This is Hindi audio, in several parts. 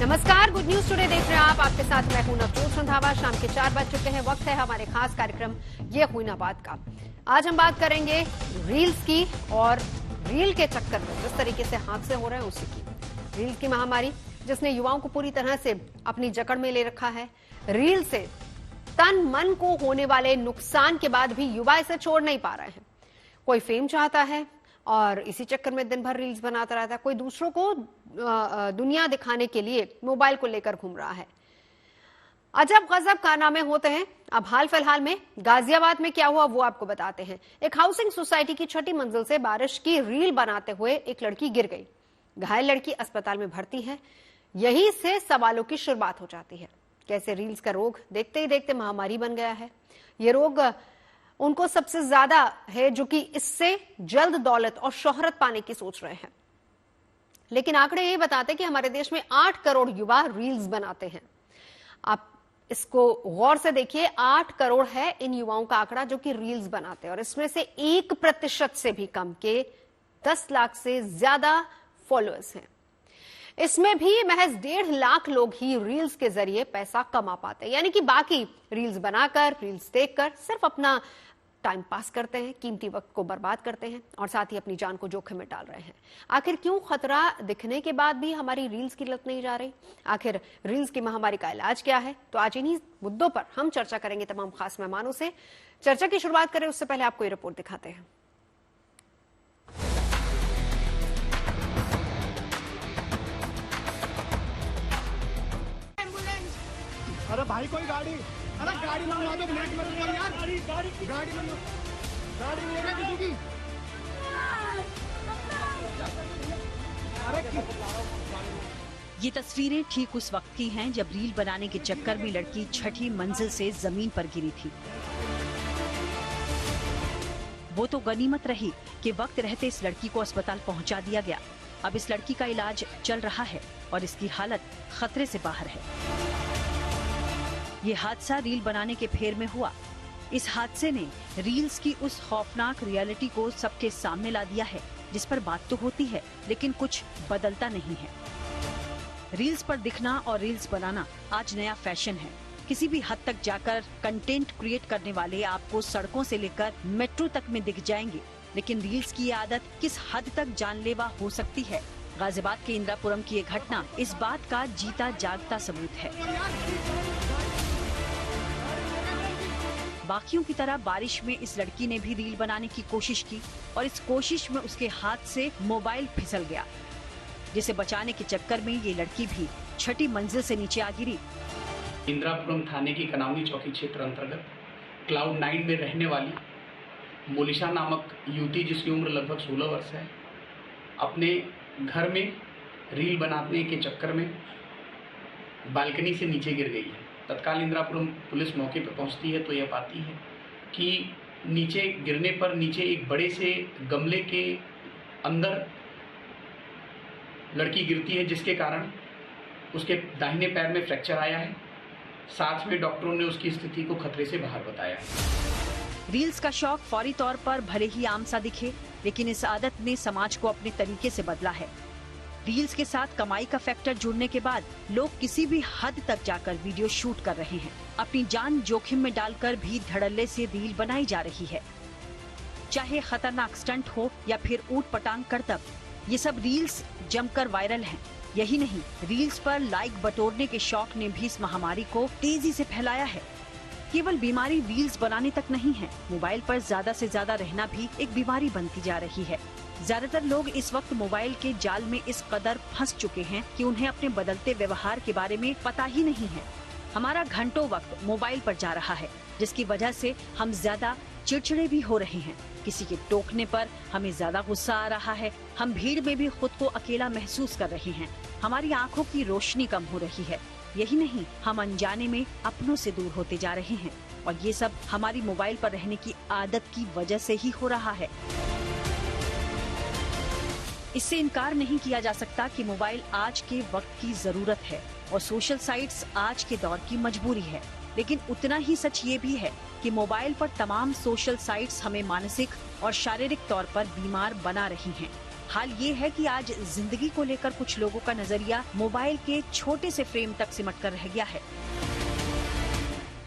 नमस्कार, गुड न्यूज टुडे देख रहे हैं आप। आपके साथ मैं हूं नवजोत रंधावा। शाम के 4 बज चुके हैं। वक्त है हमारे खास कार्यक्रम ये हुई ना बात का। आज हम बात करेंगे रील्स की और रील के चक्कर में जिस तरीके से हादसे हो रहे हैं उसी की। रील्स की महामारी जिसने युवाओं को पूरी तरह से अपनी जकड़ में ले रखा है। रील से तन मन को होने वाले नुकसान के बाद भी युवा इसे छोड़ नहीं पा रहे हैं। कोई फेम चाहता है और इसी चक्कर में दिन भर रील्स बनाता रहता है। कोई दूसरों को दुनिया दिखाने के लिए मोबाइल को लेकर घूम रहा है। अजब गजब कारनामे होते हैं। अब हाल फिलहाल में गाजियाबाद में क्या हुआ वो आपको बताते हैं। एक हाउसिंग सोसाइटी की 6ठी मंजिल से बारिश की रील बनाते हुए एक लड़की गिर गई। घायल लड़की अस्पताल में भर्ती है। यहीं से सवालों की शुरुआत हो जाती है। कैसे रील्स का रोग देखते ही देखते महामारी बन गया है। ये रोग उनको सबसे ज्यादा है जो कि इससे जल्द दौलत और शोहरत पाने की सोच रहे हैं। लेकिन आंकड़े ये बताते हैं कि हमारे देश में 8 करोड़ युवा रील्स बनाते हैं। आप इसको गौर से देखिए, 8 करोड़ है इन युवाओं का आंकड़ा जो कि रील्स बनाते हैं और इसमें से 1% से भी कम के 10 लाख से ज्यादा फॉलोअर्स हैं। इसमें भी महज 1.5 लाख लोग ही रील्स के जरिए पैसा कमा पाते हैं। यानी कि बाकी रील्स बनाकर, रील्स देखकर सिर्फ अपना टाइम पास करते हैं, कीमती वक्त को बर्बाद करते हैं और साथ ही अपनी जान को जोखिम में डाल रहे हैं। आखिर क्यों खतरा दिखने के बाद भी हमारी रील्स की लत नहीं जा रही? आखिर रील्स की महामारी का इलाज क्या है? तो आज इन्हीं मुद्दों पर हम चर्चा करेंगे तमाम खास मेहमानों से। चर्चा की शुरुआत करें उससे पहले आपको ये रिपोर्ट दिखाते हैं। अरे भाई कोई गाड़ी, अरे गाड़ी मंगवा दो, मिनट में यार। गाड़ी मंगवा, गाड़ी मिलेगा किसी की? ये तस्वीरें ठीक उस वक्त की हैं जब रील बनाने के चक्कर में लड़की 6ठी मंजिल से जमीन पर गिरी थी। वो तो गनीमत रही कि वक्त रहते इस लड़की को अस्पताल पहुंचा दिया गया। अब इस लड़की का इलाज चल रहा है और इसकी हालत खतरे से बाहर है। ये हादसा रील बनाने के फेर में हुआ। इस हादसे ने रील्स की उस खौफनाक रियलिटी को सबके सामने ला दिया है जिस पर बात तो होती है लेकिन कुछ बदलता नहीं है। रील्स पर दिखना और रील्स बनाना आज नया फैशन है। किसी भी हद तक जाकर कंटेंट क्रिएट करने वाले आपको सड़कों से लेकर मेट्रो तक में दिख जाएंगे। लेकिन रील्स की ये आदत किस हद तक जानलेवा हो सकती है? गाजियाबाद के इंदिरापुरम की ये घटना इस बात का जीता जागता सबूत है। बाकियों की तरह बारिश में इस लड़की ने भी रील बनाने की कोशिश की और इस कोशिश में उसके हाथ से मोबाइल फिसल गया, जिसे बचाने के चक्कर में ये लड़की भी 6ठी मंजिल से नीचे आ गिरी। इंदिरापुरम थाने की कनावनी चौकी क्षेत्र अंतर्गत क्लाउड 9 में रहने वाली मोलिशा नामक युवती, जिसकी उम्र लगभग 16 वर्ष है, अपने घर में रील बनाने के चक्कर में बालकनी से नीचे गिर गई है। तत्काल इंदिरापुरम पुलिस मौके पर पहुंचती है तो यह पाती है कि नीचे गिरने पर नीचे एक बड़े से गमले के अंदर लड़की गिरती है, जिसके कारण उसके दाहिने पैर में फ्रैक्चर आया है। साथ में डॉक्टरों ने उसकी स्थिति को खतरे से बाहर बताया है। रील्स का शौक फौरी तौर पर भले ही आम सा दिखे, लेकिन इस आदत ने समाज को अपने तरीके से बदला है। रील्स के साथ कमाई का फैक्टर जुड़ने के बाद लोग किसी भी हद तक जाकर वीडियो शूट कर रहे हैं। अपनी जान जोखिम में डालकर भी धड़ल्ले से रील बनाई जा रही है। चाहे खतरनाक स्टंट हो या फिर ऊट पटांग करतब, ये सब रील्स जमकर वायरल हैं। यही नहीं, रील्स पर लाइक बटोरने के शौक ने भी इस महामारी को तेजी से फैलाया है। केवल बीमारी रील्स बनाने तक नहीं है, मोबाइल पर ज्यादा से ज्यादा रहना भी एक बीमारी बनती जा रही है। ज्यादातर लोग इस वक्त मोबाइल के जाल में इस कदर फंस चुके हैं कि उन्हें अपने बदलते व्यवहार के बारे में पता ही नहीं है। हमारा घंटों वक्त मोबाइल पर जा रहा है, जिसकी वजह से हम ज्यादा चिड़चिड़े भी हो रहे हैं। किसी के टोकने पर हमें ज्यादा गुस्सा आ रहा है। हम भीड़ में भी खुद को अकेला महसूस कर रहे हैं। हमारी आंखों की रोशनी कम हो रही है। यही नहीं, हम अनजाने में अपनों से दूर होते जा रहे हैं और ये सब हमारी मोबाइल पर रहने की आदत की वजह से ही हो रहा है। इससे इनकार नहीं किया जा सकता कि मोबाइल आज के वक्त की जरूरत है और सोशल साइट्स आज के दौर की मजबूरी है। लेकिन उतना ही सच ये भी है कि मोबाइल पर तमाम सोशल साइट्स हमें मानसिक और शारीरिक तौर पर बीमार बना रही हैं। हाल ये है कि आज जिंदगी को लेकर कुछ लोगों का नजरिया मोबाइल के छोटे से फ्रेम तक सिमट कर रह गया है।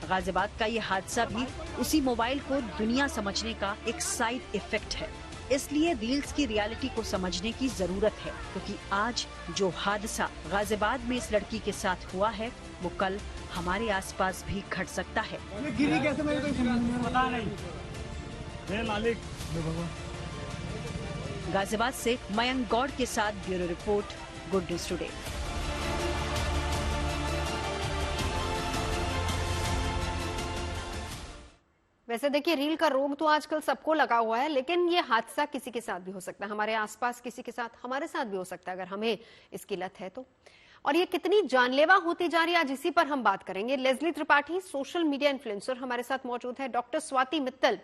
गाजियाबाद का ये हादसा भी उसी मोबाइल को दुनिया समझने का एक साइड इफेक्ट है। इसलिए रील्स की रियलिटी को समझने की जरूरत है, क्योंकि आज जो हादसा गाजियाबाद में इस लड़की के साथ हुआ है वो कल हमारे आसपास भी घट सकता है। गिरी कैसे मेरे को पता नहीं। मालिक गाजियाबाद से मयंक गौड़ के साथ bureau report, good news today. वैसे देखिए, रील का रोग तो आजकल सबको लगा हुआ है, लेकिन ये हादसा किसी के साथ भी हो सकता है, हमारे आसपास किसी के साथ, हमारे साथ भी हो सकता है अगर हमें इसकी लत है तो। और ये कितनी जानलेवा होती जा रही है, आज इसी पर हम बात करेंगे। Leslie Tripathi social media influencer हमारे साथ मौजूद है, डॉक्टर स्वाति मित्तल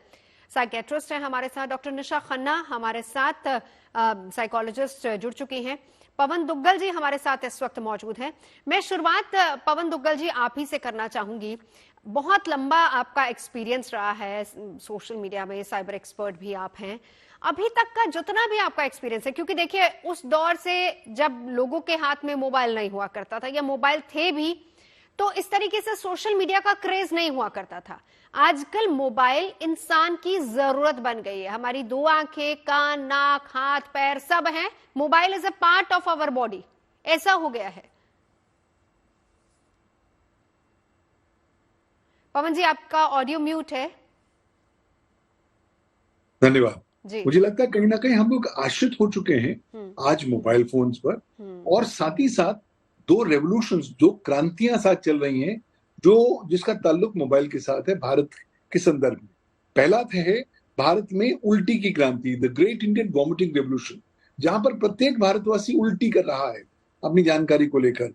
साइकेट्रिस्ट है हमारे साथ, डॉक्टर निशा खन्ना हमारे साथ साइकोलॉजिस्ट जुड़ चुकी हैं, पवन दुग्गल जी हमारे साथ इस वक्त मौजूद हैं। मैं शुरुआत पवन दुग्गल जी आप ही से करना चाहूंगी। बहुत लंबा आपका एक्सपीरियंस रहा है सोशल मीडिया में, साइबर एक्सपर्ट भी आप हैं। अभी तक का जितना भी आपका एक्सपीरियंस है, क्योंकि देखिए उस दौर से जब लोगों के हाथ में मोबाइल नहीं हुआ करता था, या मोबाइल थे भी तो इस तरीके से सोशल मीडिया का क्रेज नहीं हुआ करता था। आजकल मोबाइल इंसान की जरूरत बन गई है। हमारी दो आंखें, कान, नाक, हाथ, पैर सब हैं। Mobile is a part of our body, ऐसा हो गया है। पवन जी आपका ऑडियो म्यूट है। धन्यवाद जी। मुझे लगता है कहीं ना कहीं हम लोग आश्रित हो चुके हैं आज मोबाइल फोन्स पर, और साथ ही साथ दो रेवोल्यूशंस, दो क्रांतियां साथ चल रही हैं जो जिसका ताल्लुक मोबाइल के साथ है भारत के संदर्भ में। पहला है भारत में उल्टी की क्रांति, the great Indian vomiting revolution, जहां पर प्रत्येक भारतवासी उल्टी कर रहा है अपनी जानकारी को लेकर,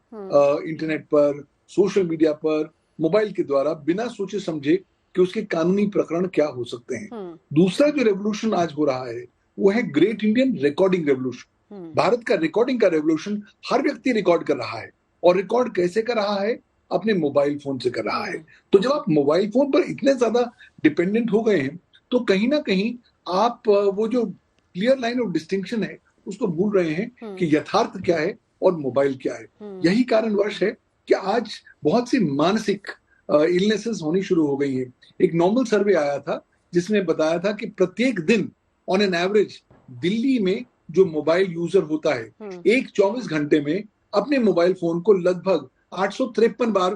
इंटरनेट पर, सोशल मीडिया पर, मोबाइल के द्वारा, बिना सोचे समझे कि उसके कानूनी प्रकरण क्या हो सकते हैं। दूसरा जो रेवोल्यूशन आज हो रहा है वो है great Indian recording revolution. Bharat का रिकॉर्डिंग का रेवोल्यूशन, हर व्यक्ति रिकॉर्ड कर रहा है, और रिकॉर्ड कैसे कर रहा है? अपने मोबाइल फोन से कर रहा है। तो जब आप मोबाइल फोन पर इतने ज्यादा डिपेंडेंट हो गए हैं तो कहीं ना कहीं आप वो जो क्लियर लाइन ऑफ डिस्टिंक्शन है उसको भूल रहे हैं कि यथार्थ क्या है और मोबाइल क्या है। यही कारणवश है कि आज बहुत सी मानसिक इलनेसेस होनी शुरू हो गई हैं। एक नॉर्मल सर्वे आया था जिसमें बताया था कि प्रत्येक दिन ऑन एन एवरेज दिल्ली में जो मोबाइल यूजर होता है एक 24 घंटे में अपने मोबाइल फोन को लगभग 853 बार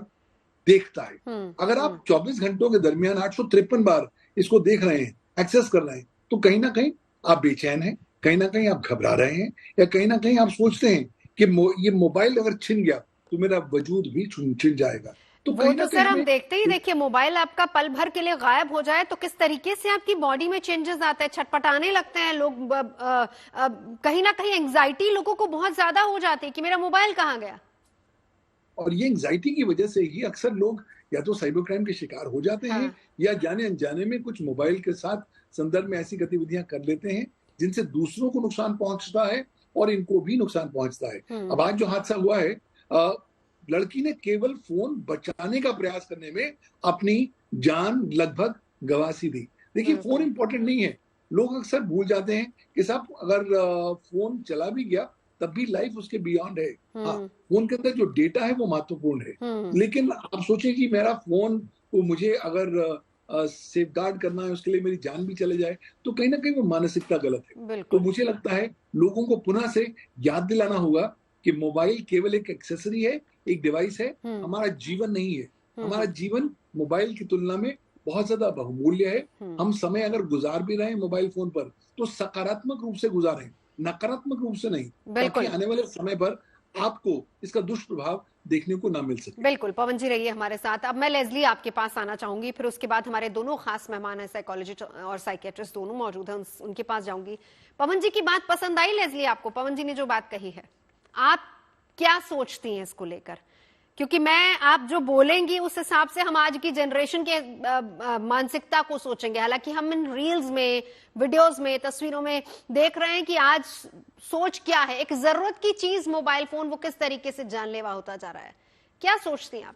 देखता है। अगर आप 24 घंटों के दरमियान 853 बार इसको देख रहे हैं, एक्सेस कर रहे हैं, तो कहीं ना कहीं आप बेचैन हैं, कहीं ना कहीं आप घबरा रहे हैं, या कहीं ना कहीं आप सोचते हैं कि ये मोबाइल अगर छिन गया तो मेरा वजूद भी छिन जाएगा। तो वो तो सर हम देखते ही, देखिए मोबाइल आपका पल भर के लिए गायब हो जाए तो किस तरीके से आपकी बॉडी में चेंजेस आते हैं, छटपटाने लगते हैं लोग, कहीं ना कहीं एंजाइटी लोगों को बहुत ज्यादा हो जाती है कि मेरा मोबाइल कहाँ गया। और ये एंजाइटी की वजह से ही अक्सर लोग या तो साइबर क्राइम के शिकार हो जाते हैं, या जाने अनजाने में कुछ मोबाइल के साथ संदर्भ में ऐसी गतिविधियां कर लेते हैं जिनसे दूसरों को नुकसान पहुंचता है और इनको भी नुकसान पहुंचता है। अब आज जो हादसा हुआ है, लड़की ने केवल फोन बचाने का प्रयास करने में अपनी जान लगभग गंवासी दी। देखिए फोन इंपॉर्टेंट नहीं है, लोग अक्सर भूल जाते हैं कि साहब अगर फोन चला भी गया तब भी लाइफ उसके बियॉन्ड है। हाँ, फोन के अंदर जो डेटा है वो महत्वपूर्ण है, लेकिन आप सोचें कि मेरा फोन को मुझे अगर सेफ गार्ड करना है, उसके लिए मेरी जान भी चले जाए, तो कहीं ना कहीं वो मानसिकता गलत है। तो मुझे लगता है लोगों को पुनः से याद दिलाना होगा कि मोबाइल केवल एक एक्सेसरी है, एक डिवाइस है, हमारा जीवन नहीं है। हमारा जीवन मोबाइल की तुलना में बहुत ज्यादा बहुमूल्य है। हम समय अगर गुजार भी रहे हैं मोबाइल फोन पर तो सकारात्मक रूप से गुजारें, नकारात्मक रूप से नहीं, ताकि आने वाले समय पर आपको इसका दुष्प्रभाव देखने को ना मिल सके। बिल्कुल, पवन जी रहिए हमारे साथ। अब मैं लेस्ली आपके पास आना चाहूंगी, फिर उसके बाद हमारे दोनों खास मेहमान हैं, साइकोलॉजिस्ट और साइकियाट्रिस्ट दोनों मौजूद हैं, उनके पास जाऊंगी। पवन जी की बात पसंद आई लेस्ली आपको? पवन जी ने जो बात कही है, आप क्या सोचती हैं इसको लेकर? क्योंकि मैं आप जो बोलेंगी उस हिसाब से हम आज की जनरेशन के मानसिकता को सोचेंगे। हालांकि हम इन रील्स में, वीडियोस में, तस्वीरों में देख रहे हैं कि आज सोच क्या है, एक जरूरत की चीज मोबाइल फोन वो किस तरीके से जानलेवा होता जा रहा है। क्या सोचती हैं आप?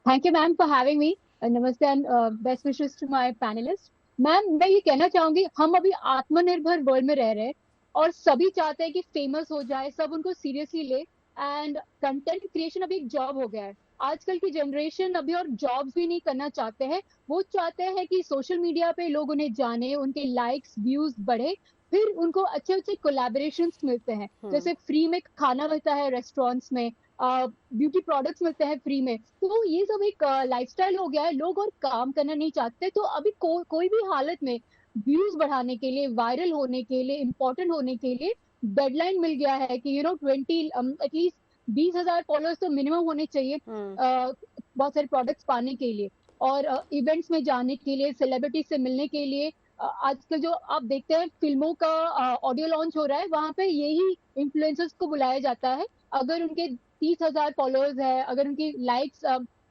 Thank you ma'am for having me. नमस्ते and best wishes to my panellist. Ma'am मैं ये कहना चाहूंगी, हम अभी आत्मनिर्भर वर्ल्ड में रह रहे हैं और सभी चाहते हैं कि फेमस हो जाए, सब उनको सीरियसली ले। एंड कंटेंट क्रिएशन अभी एक जॉब हो गया है। आजकल की जनरेशन अभी और जॉब्स भी नहीं करना चाहते हैं, वो चाहते हैं कि सोशल मीडिया पे लोग उन्हें जाने, उनके लाइक्स व्यूज बढ़े, फिर उनको अच्छे अच्छे कोलैबोरेशंस मिलते हैं। जैसे फ्री में खाना मिलता है रेस्टोरेंट्स में, ब्यूटी प्रोडक्ट्स मिलते हैं फ्री में। तो ये सब एक लाइफस्टाइल हो गया है, लोग और काम करना नहीं चाहते। तो अभी कोई भी हालत में व्यूज बढ़ाने के लिए, वायरल होने के लिए, इम्पोर्टेंट होने के लिए डेडलाइन मिल गया है कि 20 एटलीस्ट 20,000 फॉलोअर्स तो मिनिमम होने चाहिए बहुत सारे प्रोडक्ट्स पाने के लिए, और इवेंट्स में जाने के लिए, सेलिब्रिटी से मिलने के लिए। आजकल जो आप देखते हैं फिल्मों का ऑडियो लॉन्च हो रहा है, वहां पे यही इन्फ्लुएंसर्स को बुलाया जाता है। अगर उनके 30,000 फॉलोअर्स है, अगर उनकी लाइक्स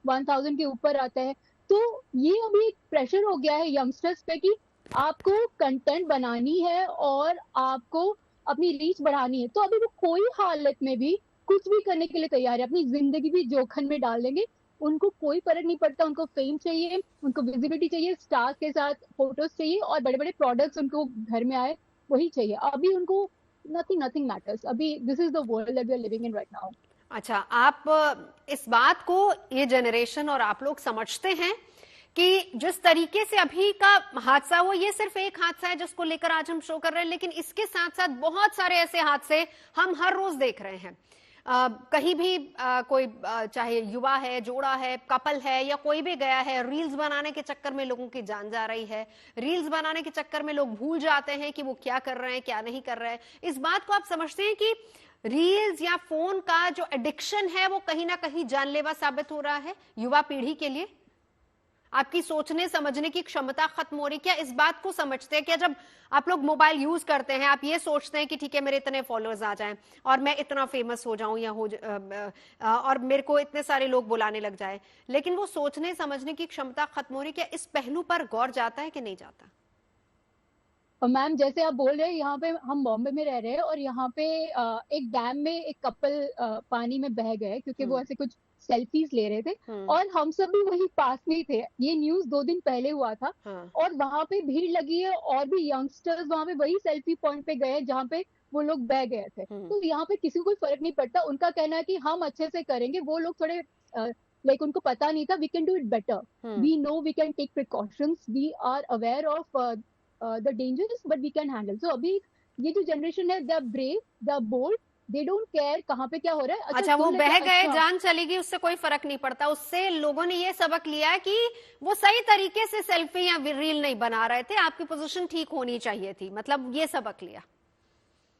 1,000 के ऊपर आते हैं, तो ये अभी एक प्रेशर हो गया है यंगस्टर्स पे कि आपको कंटेंट बनानी है और आपको अपनी रीच बढ़ानी है। तो अभी वो कोई हालत में भी कुछ भी करने के लिए तैयार है, अपनी जिंदगी भी जोखिम में डाल देंगे। उनको कोई फर्क नहीं पड़ता, उनको फेम चाहिए, उनको विजिबिलिटी चाहिए, स्टार्स के साथ फोटोज चाहिए और बड़े बड़े प्रोडक्ट्स उनको घर में आए, वही चाहिए। अभी उनको नथिंग मैटर्स। अभी this is the world that we are living in right now. अच्छा, आप इस बात को ये जनरेशन और आप लोग समझते हैं कि जिस तरीके से अभी का हादसा हुआ, ये सिर्फ एक हादसा है जिसको लेकर आज हम शो कर रहे हैं, लेकिन इसके साथ साथ बहुत सारे ऐसे हादसे हम हर रोज देख रहे हैं। कहीं भी कोई चाहे युवा है, जोड़ा है, कपल है या कोई भी गया है, रील्स बनाने के चक्कर में लोगों की जान जा रही है। रील्स बनाने के चक्कर में लोग भूल जाते हैं कि वो क्या कर रहे हैं, क्या नहीं कर रहे हैं। इस बात को आप समझते हैं कि रील्स या फोन का जो एडिक्शन है वो कहीं ना कहीं जानलेवा साबित हो रहा है युवा पीढ़ी के लिए? आपकी सोचने समझने की क्षमता खत्म हो रही, क्या इस बात को समझते हैं? क्या जब आप लोग मोबाइल यूज करते हैं आप ये सोचते हैं कि ठीक है मेरे इतने फॉलोअर्स आ जाएं और मैं इतना फेमस हो जाऊं या और मेरे को इतने सारे लोग बुलाने लग जाए, लेकिन वो सोचने समझने की क्षमता खत्म हो रही, क्या इस पहलू पर गौर जाता है कि नहीं जाता? मैम जैसे आप बोल रहे हैं, यहाँ पे हम बॉम्बे में रह रहे हैं और यहाँ पे एक डैम में एक कपल पानी में बह गए क्योंकि वो ऐसे कुछ सेल्फीज ले रहे थे और हम सब भी वही पास में ही थे। ये न्यूज 2 दिन पहले हुआ था और वहां पे भीड़ लगी है और भी यंगस्टर्स वहां पे वही सेल्फी पॉइंट पे गए जहाँ पे वो लोग बह गए थे। तो यहाँ पे किसी को कोई फर्क नहीं पड़ता। उनका कहना है कि हम अच्छे से करेंगे, वो लोग थोड़े लाइक उनको पता नहीं था we can do it better, we know we can take precautions, we are aware of the dangers but we can handle. So अभी ये जो जनरेशन है, they are brave, they are bold, they don't care कहाँ पे क्या हो रहा है। अच्छा, वो बह गए, जान चलेगी, उससे कोई फर्क नहीं पड़ता। उससे लोगों ने ये सबक लिया है कि वो सही तरीके से सेल्फी या रील नहीं बना रहे थे, आपकी पोजीशन ठीक होनी चाहिए थी, मतलब ये सबक लिया।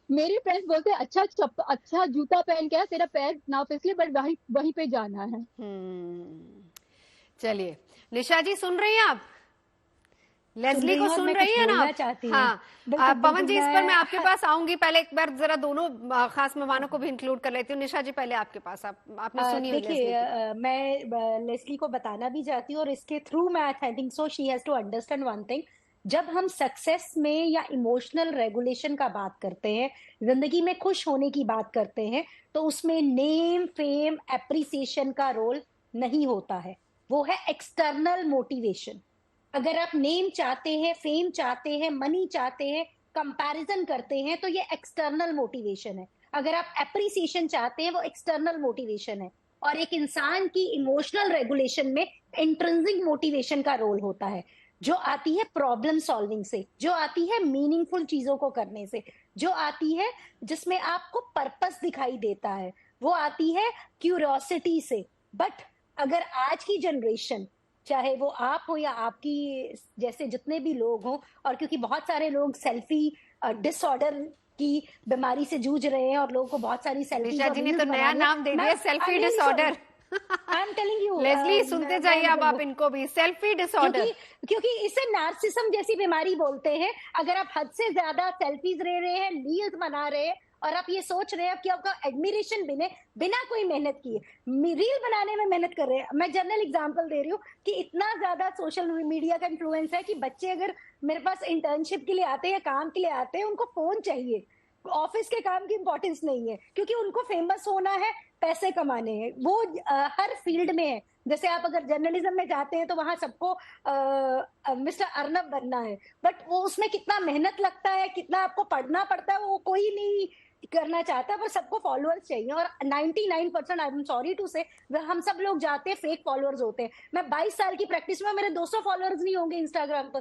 मेरे फ्रेंड्स बोलते हैं अच्छा जूता पहन के तेरा पैर ना फिसले, बट वहीं पे जाना है। चलिए निशा जी, सुन रही हैं आप? लेस्ली को सुन रही है ना? हाँ पवन जी, इस पर मैं आपके पास आऊंगी। पहले एक बार जरा दोनों खास मेहमानों को भी इंक्लूड कर लेती हूँ। निशा जी पहले आपके पास, आपने सुनी? देखिए मैं लेस्ली को बताना भी चाहती हूँ और इसके थ्रू मैं I think so she has to understand one thing. जब हम सक्सेस में या इमोशनल रेगुलेशन का बात करते हैं, जिंदगी में खुश होने की बात करते हैं, तो उसमें नेम, फेम, एप्रिसिएशन का रोल नहीं होता है, वो है एक्सटर्नल मोटिवेशन। अगर आप नेम चाहते हैं, फेम चाहते हैं, मनी चाहते हैं, कंपैरिजन करते हैं, तो ये एक्सटर्नल मोटिवेशन है। अगर आप एप्रिसिएशन चाहते हैं, वो एक्सटर्नल मोटिवेशन है। और एक इंसान की इमोशनल रेगुलेशन में इंट्रिंसिक मोटिवेशन का रोल होता है, जो आती है प्रॉब्लम सॉल्विंग से, जो आती है मीनिंगफुल चीजों को करने से, जो आती है जिसमें आपको पर्पस दिखाई देता है, वो आती है क्यूरियोसिटी से। बट अगर आज की जनरेशन, चाहे वो आप हो या आपकी जैसे जितने भी लोग हों, और क्योंकि बहुत सारे लोग सेल्फी डिसऑर्डर की बीमारी से जूझ रहे हैं और लोगों को बहुत सारी सेल्फी, निशा जी ने तो नया नाम दे दिया, selfie disorder. I am telling you Leslie, सुनते जाइए अब आप इनको भी, सेल्फी डिसऑर्डर, क्योंकि इसे नार्सिसम जैसी बीमारी बोलते हैं। अगर आप हद से ज्यादा सेल्फीज ले रहे हैं, रील्स बना रहे हैं और आप ये सोच रहे हैं कि आपका एडमिरेशन बिना कोई मेहनत किए रील बनाने में मेहनत कर रहे हैं। मैं जनरल एग्जांपल दे रही हूँ कि इतना ज्यादा सोशल मीडिया का इन्फ्लुएंस है कि बच्चे अगर मेरे पास इंटर्नशिप के लिए आते हैं या काम के लिए आते हैं, उनको फोन चाहिए। ऑफिस के काम की इंपॉर्टेंस नहीं है, क्योंकि उनको फेमस होना है, पैसे कमाने हैं। वो हर फील्ड में है। जैसे आप अगर जर्नलिज्म में जाते हैं तो वहां सबको मिस्टर अर्नब बनना है, बट वो उसमें कितना मेहनत लगता है, कितना आपको पढ़ना पड़ता है, वो कोई नहीं करना चाहता, पर सबको फॉलोअर्स चाहिए। और 99% आई एम सॉरी टू से हम सब लोग जाते हैं, फेक फॉलोअर्स होते हैं। मैं 22 साल की प्रैक्टिस में मेरे 200 फॉलोअर्स नहीं होंगे इंस्टाग्राम पर,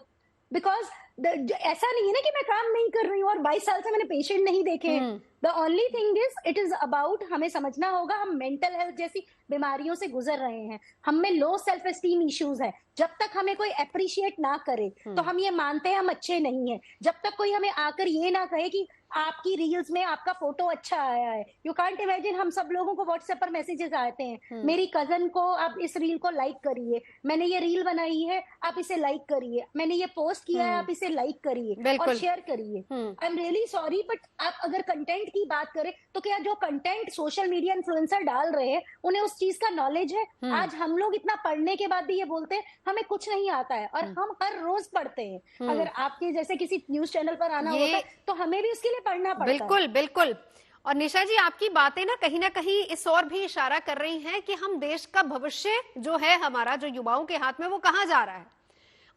बिकॉज ऐसा नहीं है ना कि मैं काम नहीं कर रही हूँ और 22 साल से मैंने पेशेंट नहीं देखे। The only thing is it is about, हमें समझना होगा हम मेंटल हेल्थ जैसी बीमारियों से गुजर रहे हैं, हम में लो सेल्फ एस्टीम इश्यूज है। जब तक हमें कोई अप्रिशिएट ना करे तो हम ये मानते हैं हम अच्छे नहीं है। जब तक कोई हमें आकर ये ना कहे कि आपकी रील्स में आपका फोटो अच्छा आया है, यू कांट इमेजिन, हम सब लोगों को व्हाट्सएप पर मैसेजेस आते हैं, मेरी कजन को आप इस रील को लाइक करिए, मैंने ये रील बनाई है आप इसे लाइक करिए, मैंने ये पोस्ट किया है आप इसे लाइक करिए और शेयर करिए। I am really sorry, but आप अगर कंटेंट की बात करें तो क्या जो कंटेंट सोशल मीडिया इन्फ्लुएंसर डाल रहे हैं उन्हें उस चीज का नॉलेज है? आज हम लोग इतना पढ़ने के बाद भी ये बोलते हैं हमें कुछ नहीं आता है, और हम हर रोज पढ़ते हैं। अगर आपके जैसे किसी न्यूज चैनल पर आना होता है तो हमें भी उसके लिए पढ़ना पड़ता है। बिल्कुल बिल्कुल। और निशा जी, आपकी बातें ना कहीं इस ओर भी इशारा कर रही हैं कि हम देश का भविष्य जो है हमारा, जो युवाओं के हाथ में, वो कहाँ जा रहा है।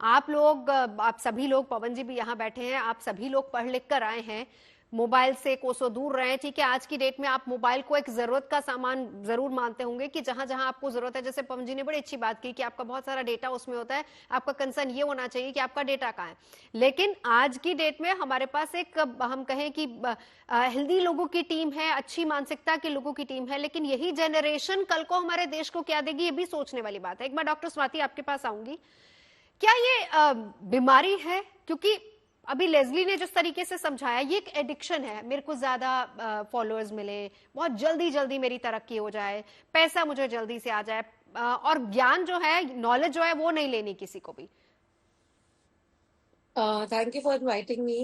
आप लोग, आप सभी लोग, पवन जी भी यहाँ बैठे हैं, आप सभी लोग पढ़ लिख कर आए हैं, मोबाइल से कोसों दूर रहे हैं। ठीक है, आज की डेट में आप मोबाइल को एक जरूरत का सामान जरूर मानते होंगे कि जहां जहां आपको जरूरत है, जैसे पवन जी ने बड़ी अच्छी बात की कि आपका बहुत सारा डेटा उसमें होता है, आपका कंसर्न ये होना चाहिए कि आपका डेटा कहाँ है। लेकिन आज की डेट में हमारे पास एक, हम कहें कि हेल्दी लोगों की टीम है, अच्छी मानसिकता के लोगों की टीम है, लेकिन यही जनरेशन कल को हमारे देश को क्या देगी, ये भी सोचने वाली बात है। एक बार डॉक्टर स्वाति आपके पास आऊंगी, क्या ये बीमारी है? क्योंकि अभी लेस्ली ने जिस तरीके से समझाया, ये एक एडिक्शन है, मेरे को ज्यादा फॉलोअर्स मिले, बहुत जल्दी जल्दी मेरी तरक्की हो जाए, पैसा मुझे जल्दी से आ जाए, और ज्ञान जो है, नॉलेज जो है, वो नहीं लेनी किसी को भी। Thank you for inviting me.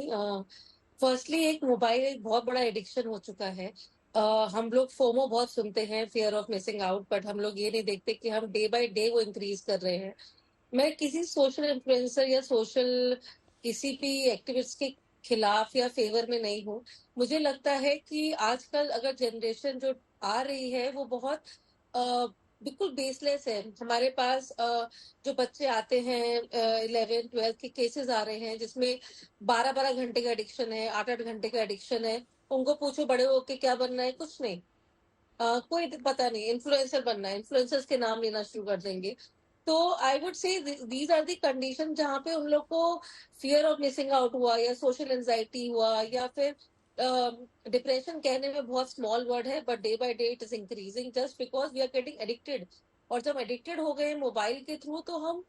Firstly, एक मोबाइल एक बहुत बड़ा एडिक्शन हो चुका है। हम लोग फोमो बहुत सुनते हैं, fear of missing out, but हम लोग ये नहीं देखते कि हम डे बाय डे वो इंक्रीज कर रहे हैं। मैं किसी सोशल इन्फ्लुएंसर या सोशल किसी भी एक्टिविस्ट के खिलाफ या फेवर में नहीं हूँ। मुझे लगता है कि आजकल अगर जनरेशन जो आ रही है वो बहुत बिल्कुल बेसलेस है। हमारे पास जो बच्चे आते हैं 11th 12th के केसेस आ रहे हैं जिसमें 12-12 घंटे का एडिक्शन है, 8-8 घंटे का एडिक्शन है। उनको पूछो बड़े होके क्या बनना है, कुछ नहीं, कोई पता नहीं, इन्फ्लुएंसर बनना है, इन्फ्लुएंसर्स के नाम लेना शुरू कर देंगे। तो I would say these are the condition जहाँ पे उन लोग को फियर ऑफ मिसिंग आउट हुआ या सोशल एंजाइटी हुआ या फिर डिप्रेशन, कहने में बहुत स्मॉल वर्ड है but day by day it is increasing just because we are getting addicted. और जब एडिक्टेड हो गए मोबाइल के थ्रू तो हम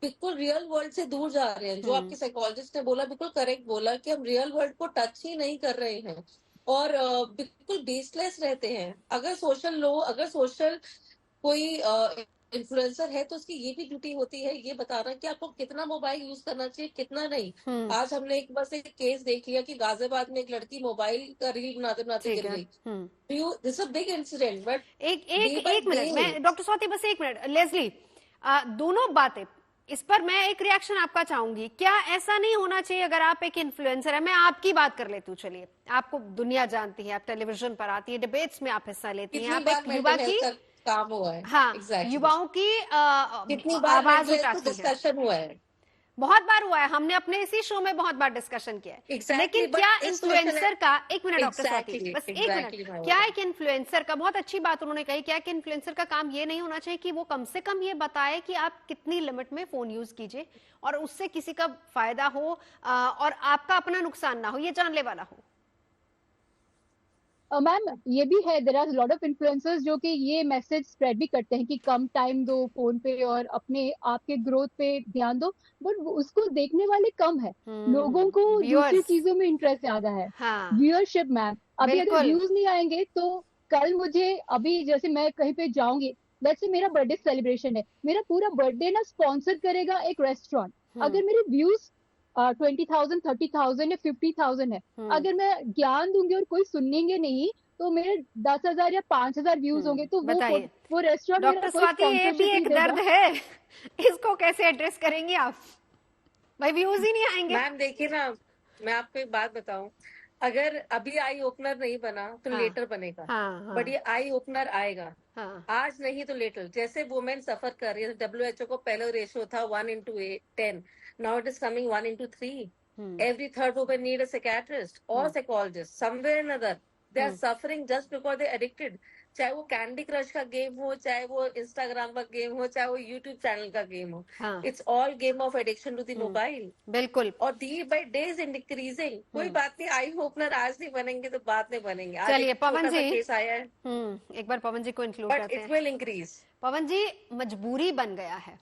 बिल्कुल रियल वर्ल्ड से दूर जा रहे हैं। जो आपके साइकोलॉजिस्ट ने बोला बिल्कुल करेक्ट बोला कि हम रियल वर्ल्ड को टच ही नहीं कर रहे हैं और बिल्कुल बेसलेस रहते हैं। अगर सोशल कोई इन्फ्लुएंसर है तो उसकी ये भी ड्यूटी होती है ये बताना कि आपको कितना मोबाइल यूज करना चाहिए, कितना नहीं। आज हमने एक केस देख लिया कि गाजियाबाद में एक लड़की मोबाइल का रील बनाते बनाते गिर गई। This a big incident. But एक मिनट, मैं डॉक्टर स्वाति बस एक मिनट, लेस्ली, दोनों बातें इस पर मैं एक रिएक्शन आपका चाहूंगी। क्या ऐसा नहीं होना चाहिए, अगर आप एक इन्फ्लुएंसर है, मैं आपकी बात कर लेती हूँ, चलिए, आपको दुनिया जानती है, आप टेलीविजन पर आती है, डिबेट्स में आप हिस्सा लेती हैं, आप एक युवा की काम हुआ है, हाँ, exactly. युवाओं की आवाज उठाती है, डिस्कशन हुआ है, बहुत बार हुआ है, हमने अपने इसी शो में बहुत बार डिस्कशन किया है। exactly, लेकिन क्या इन्फ्लुएंसर का, एक मिनट डॉक्टर स्वाति, बस एक मिनट, क्या एक इन्फ्लुएंसर का, बहुत अच्छी बात उन्होंने कही, क्या कि इन्फ्लुएंसर का काम ये नहीं होना चाहिए कि वो कम से कम ये बताए कि आप कितनी लिमिट में फोन यूज कीजिए और उससे किसी का फायदा हो और आपका अपना नुकसान ना हो, ये जानने वाला हो? मैम ये भी है, there are lot of influencers जो कि ये मैसेज स्प्रेड भी करते हैं कि कम टाइम दो फोन पे और अपने आपके ग्रोथ पे ध्यान दो, बट उसको देखने वाले कम है। लोगों को दूसरी चीजों में इंटरेस्ट ज्यादा है, व्यूअरशिप। मैम अभी अगर व्यूज नहीं आएंगे तो कल मुझे, अभी जैसे मैं कहीं पे जाऊंगी, जैसे मेरा बर्थडे सेलिब्रेशन है, मेरा पूरा बर्थडे ना स्पॉन्सर करेगा एक रेस्टोरेंट, अगर मेरे व्यूज 20,000 30,000 या 50,000 है, अगर मैं ज्ञान दूंगी और कोई सुनेंगे नहीं तो मेरे 10,000 या 5,000 व्यूज होंगे, तो वो रेस्टोरेंट डॉक्टर स्वाति, ये भी एक दर्द है, इसको कैसे एड्रेस करेंगे आप? भाई व्यूज ही नहीं आएंगे। मैम देखिए ना, मैं आपको एक बात बताऊं, अगर अभी आई ओपनर नहीं बना तो हाँ, लेटर बनेगा, हाँ, बट ये हाँ, आई ओपनर आएगा। हाँ, आज नहीं तो लेटर। जैसे वुमेन सफर कर रही है, WHO को पहले रेशियो था 1:10, now it is coming 1:3। Every third woman need a psychiatrist or psychologist somewhere or another. They are suffering just because they addicted. चाहे वो कैंडी क्रश का गेम हो, चाहे वो इंस्टाग्राम का गेम हो, चाहे वो यूट्यूब चैनल का गेम हो, हाँ, it's all game of addiction to the mobile. बिल्कुल। और day by day is increasing. कोई बात नहीं, आई ओपनर आज नहीं बनेंगे तो बाद में बनेंगे। आज चलिए एक पवन छोटा सा जी, केस आया है, एक बार पवन जी को इंक्लूड बट करते इट हैं। Will increase. पवन जी, मजबूरी बन गया है,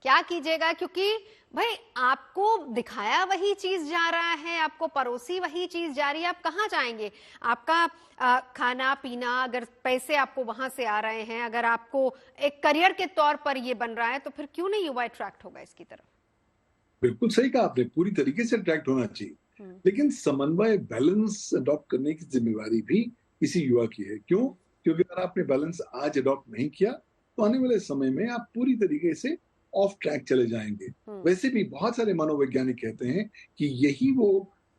क्या कीजिएगा? क्योंकि भाई आपको दिखाया वही चीज जा रहा है, आपको परोसी वही चीज जा रही है, आप कहाँ जाएंगे? आपका खाना पीना, अगर पैसे आपको वहां से आ रहे हैं, अगर आपको एक करियर के तौर पर ये बन रहा है, तो फिर क्यों नहीं युवा अट्रैक्ट होगा इसकी तरफ? बिल्कुल सही कहा आपने, पूरी तरीके से अट्रैक्ट होना चाहिए, लेकिन समन्वय, बैलेंस अडॉप्ट करने की जिम्मेवारी भी किसी युवा की है। क्यों? क्योंकि अगर आपने बैलेंस आज अडॉप्ट नहीं किया तो आने वाले समय में आप पूरी तरीके से ऑफ ट्रैक चले जाएंगे। वैसे भी बहुत सारे मनोवैज्ञानिक कहते हैं कि यही वो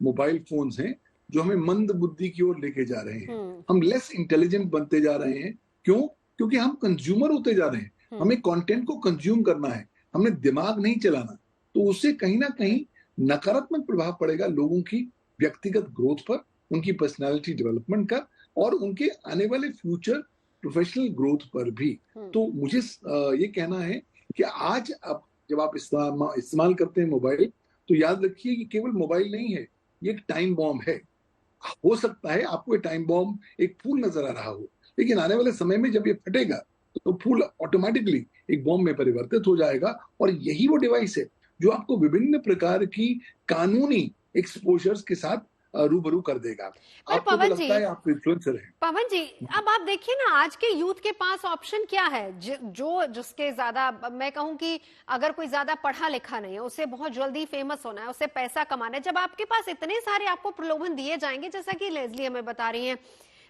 मोबाइल फोन्स हैं जो हमें मंद बुद्धि की ओर लेके जा रहे हैं। हम लेस इंटेलिजेंट बनते जा रहे हैं। क्यों? क्योंकि हम कंज्यूमर होते जा रहे हैं। हमें कंटेंट को कंज्यूम करना है, हमने दिमाग नहीं चलाना। तो उससे कहीं ना कहीं नकारात्मक प्रभाव पड़ेगा लोगों की व्यक्तिगत ग्रोथ पर, उनकी पर्सनालिटी डेवलपमेंट का, और उनके आने वाले फ्यूचर प्रोफेशनल ग्रोथ पर भी। तो मुझे ये कहना है कि आज अब जब आप इस्तेमाल करते हैं मोबाइल, तो याद रखिए कि केवल मोबाइल नहीं है, ये एक टाइम बॉम्ब है। हो सकता है आपको ये टाइम बॉम्ब एक फूल नजर आ रहा हो, लेकिन आने वाले समय में जब ये फटेगा तो फूल ऑटोमेटिकली एक बॉम्ब में परिवर्तित हो जाएगा। और यही वो डिवाइस है जो आपको विभिन्न प्रकार की कानूनी एक्सपोजर्स के साथ रूबरू कर देगा। आपको तो लगता है आप इन्फ्लुएंसर हैं। पवन जी, अब आप देखिए ना, आज के यूथ के पास ऑप्शन क्या है? जिसके ज्यादा, मैं कहूं कि अगर कोई ज्यादा पढ़ा लिखा नहीं है, उसे बहुत जल्दी फेमस होना है, उसे पैसा कमाना है। जब आपके पास इतने सारे आपको प्रलोभन दिए जाएंगे, जैसा कि लेस्ली हमें बता रही हैं,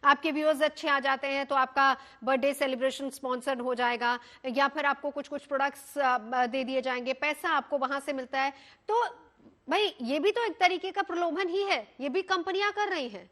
आपके व्यूअर्स अच्छे आ जाते हैं तो आपका बर्थडे सेलिब्रेशन स्पॉन्सर्ड हो जाएगा, या फिर आपको कुछ कुछ प्रोडक्ट्स दे दिए जाएंगे, पैसा आपको वहां से मिलता है। तो भाई ये भी तो एक तरीके का प्रलोभन ही है, ये भी कंपनियां कर रही हैं।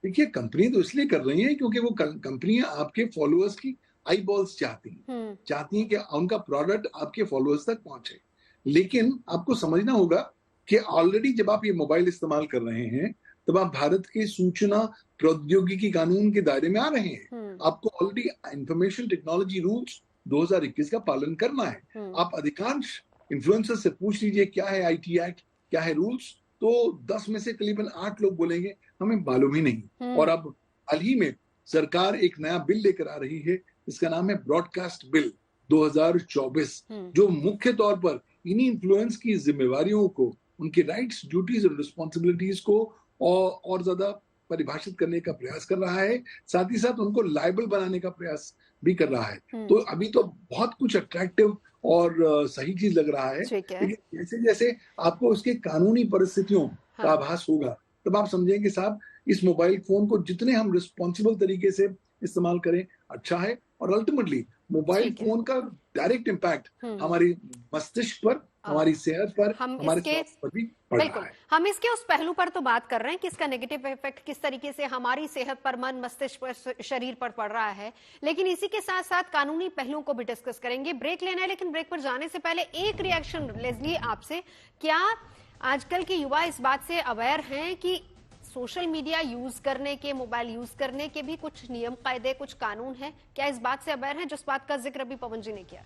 देखिए, कंपनी तो इसलिए कर रही है क्योंकि वो कंपनियां आपके फॉलोअर्स की आई बॉल्स चाहती हैं कि उनका प्रोडक्ट आपके फॉलोअर्स तक पहुंचे। लेकिन आपको समझना होगा कि ऑलरेडी जब आप ये मोबाइल इस्तेमाल कर रहे हैं, तब आप भारत के सूचना प्रौद्योगिकी कानून के दायरे में आ रहे हैं। आपको ऑलरेडी इंफॉर्मेशन टेक्नोलॉजी रूल्स 2021 का पालन करना है। आप अधिकांश इन्फ्लुएंसर से पूछ लीजिए क्या है IT एक्ट, क्या है रूल्स, तो 10 में से करीबन 8 लोग बोलेंगे हमें मालूम ही नहीं। और अब हाल ही में सरकार एक नया बिल लेकर आ रही है, इसका नाम है ब्रॉडकास्ट बिल 2024, जो मुख्य तौर पर इन्हीं इन्फ्लुएंस की जिम्मेवारियों को, उनके राइट्स, ड्यूटीज और रिस्पॉन्सिबिलिटीज को और ज्यादा परिभाषित करने का प्रयास कर रहा है। साथ ही साथ उनको लायबल बनाने का प्रयास भी कर रहा है। तो अभी तो बहुत कुछ अट्रैक्टिव और सही चीज लग रहा है, लेकिन जैसे जैसे आपको उसके कानूनी परिस्थितियों का आभास होगा, तब आप समझेंगे साहब इस मोबाइल फोन को जितने हम रिस्पॉन्सिबल तरीके से इस्तेमाल करें अच्छा है। और अल्टीमेटली मोबाइल फोन का डायरेक्ट इम्पैक्ट हमारी मस्तिष्क पर, हमारी सेहत पर, हमारे स्वास्थ्य पर भी पड़ रहा है। हम इसके उस पहलू पर तो बात कर रहे हैं कि इसका नेगेटिव इफेक्ट किस तरीके से हमारी सेहत पर, मन, मस्तिष्क पर, शरीर पर पड़ रहा है, लेकिन इसी के साथ साथ कानूनी पहलुओं को भी डिस्कस करेंगे। ब्रेक लेना है, लेकिन ब्रेक पर जाने से पहले एक रिएक्शन लेस्ली आपसे, क्या आजकल के युवा इस बात से अवेयर हैं कि सोशल मीडिया यूज करने के, मोबाइल यूज करने के भी कुछ नियम कायदे, कुछ कानून है? क्या इस बात से अवेयर है, जिस बात का जिक्र अभी पवन जी ने किया?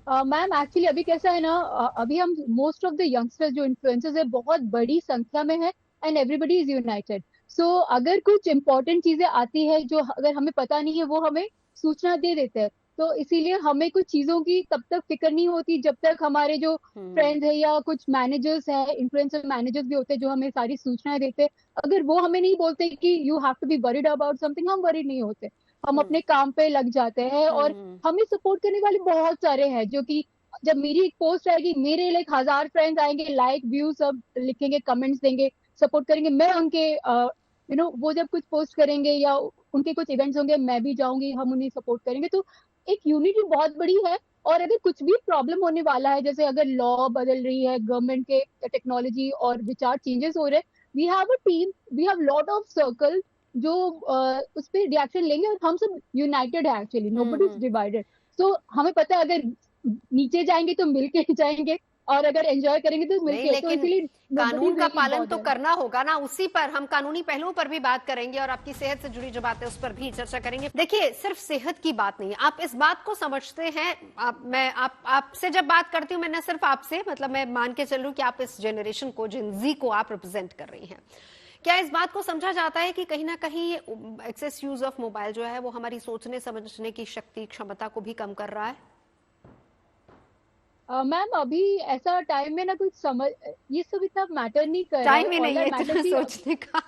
मैम एक्चुअली अभी कैसा है ना, अभी हम मोस्ट ऑफ द यंगस्टर्स जो इन्फ्लुएंसर्स है बहुत बड़ी संख्या में है, एंड एवरीबडी इज यूनाइटेड। सो अगर कुछ इंपॉर्टेंट चीजें आती है जो अगर हमें पता नहीं है, वो हमें सूचना दे देते हैं। तो इसीलिए हमें कुछ चीजों की तब तक फिक्र नहीं होती जब तक हमारे जो फ्रेंड्स है या कुछ मैनेजर्स है, इन्फ्लुएंसर मैनेजर्स भी होते हैं जो हमें सारी सूचनाएं देते हैं। अगर वो हमें नहीं बोलते कि you have to be worried about something, हम वरीड नहीं होते, हम अपने काम पे लग जाते हैं। और हमें सपोर्ट करने वाले बहुत सारे हैं जो कि जब मेरी एक पोस्ट आएगी, मेरे लाइक 1000 फ्रेंड्स आएंगे, लाइक व्यू सब लिखेंगे, कमेंट्स देंगे, सपोर्ट करेंगे। मैं उनके वो जब कुछ पोस्ट करेंगे या उनके कुछ इवेंट्स होंगे, मैं भी जाऊंगी, हम उन्हें सपोर्ट करेंगे। तो एक यूनिटी बहुत बड़ी है। और अगर कुछ भी प्रॉब्लम होने वाला है, जैसे अगर लॉ बदल रही है, गवर्नमेंट के टेक्नोलॉजी और विचार चेंजेस हो रहे हैं, we have a team, we have lot of circle जो उस पर रिएक्शन लेंगे, और हम सब यूनाइटेड है एक्चुअली, नोबडी इज डिवाइडेड। सो हमें पता है अगर नीचे जाएंगे तो मिलके जाएंगे, और अगर एंजॉय करेंगे तो नहीं, मिलके, तो लेकिन इसीलिए कानून का पालन तो करना होगा ना, उसी पर हम कानूनी पहलुओं पर भी बात करेंगे और आपकी सेहत से जुड़ी जो बातें उस पर भी चर्चा करेंगे। देखिए, सिर्फ सेहत की बात नहीं है, आप इस बात को समझते हैं, आपसे जब बात करती हूँ, मैं न सिर्फ आपसे, मतलब मैं मान के चल रही हूँ कि आप इस जनरेशन को, जिन को आप रिप्रेजेंट कर रही हैं। क्या इस बात को समझा जाता है कि कहीं ना कहीं एक्सेस यूज ऑफ मोबाइल जो है वो हमारी सोचने समझने की शक्ति, क्षमता को भी कम कर रहा है? मैम अभी ऐसा टाइम में ना कुछ समझ, ये सब इतना मैटर नहीं कर रहा है। टाइम ही नहीं है इतना सोचने का।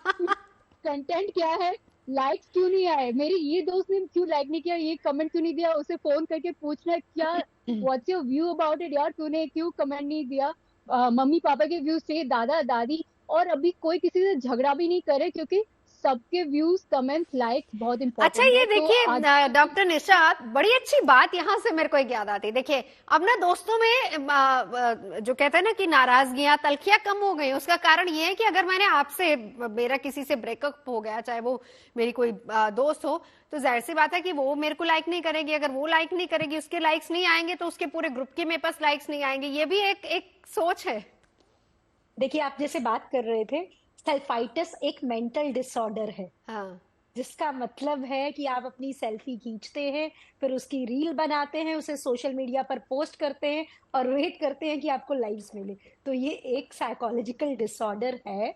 कंटेंट क्या है, लाइक्स क्यों नहीं आए, मेरे ये दोस्त ने क्यों लाइक नहीं किया, ये कमेंट क्यों नहीं दिया, उसे फोन करके पूछना क्या what's your view about it, यार तूने क्यों कमेंट नहीं दिया। मम्मी पापा के व्यू से, दादा दादी, और अभी कोई किसी से झगड़ा भी नहीं करे, क्योंकि सबके व्यूज, कमेंट्स, लाइक्स बहुत इंपॉर्टेंट अच्छा, ये देखिए डॉक्टर निशा, बड़ी अच्छी बात यहाँ से मेरे को एक याद आती है। देखिए, अब ना दोस्तों में जो कहते हैं ना कि नाराजगियां, तलखियां कम हो गई। उसका कारण ये है कि अगर मैंने आपसे, मेरा किसी से ब्रेकअप हो गया, चाहे वो मेरी कोई दोस्त हो, तो जाहिर सी बात है कि वो मेरे को लाइक नहीं करेगी। अगर वो लाइक नहीं करेगी, उसके लाइक्स नहीं आएंगे, तो उसके पूरे ग्रुप के मेरे पास लाइक्स नहीं आएंगे। ये भी एक सोच है। देखिए, आप जैसे बात कर रहे थे, सेल्फाइटिस एक मेंटल डिसऑर्डर है। हाँ। जिसका मतलब है कि आप अपनी सेल्फी खींचते हैं, फिर उसकी रील बनाते हैं, उसे सोशल मीडिया पर पोस्ट करते हैं और वेट करते हैं कि आपको लाइक्स मिले। तो ये एक साइकोलॉजिकल डिसऑर्डर है,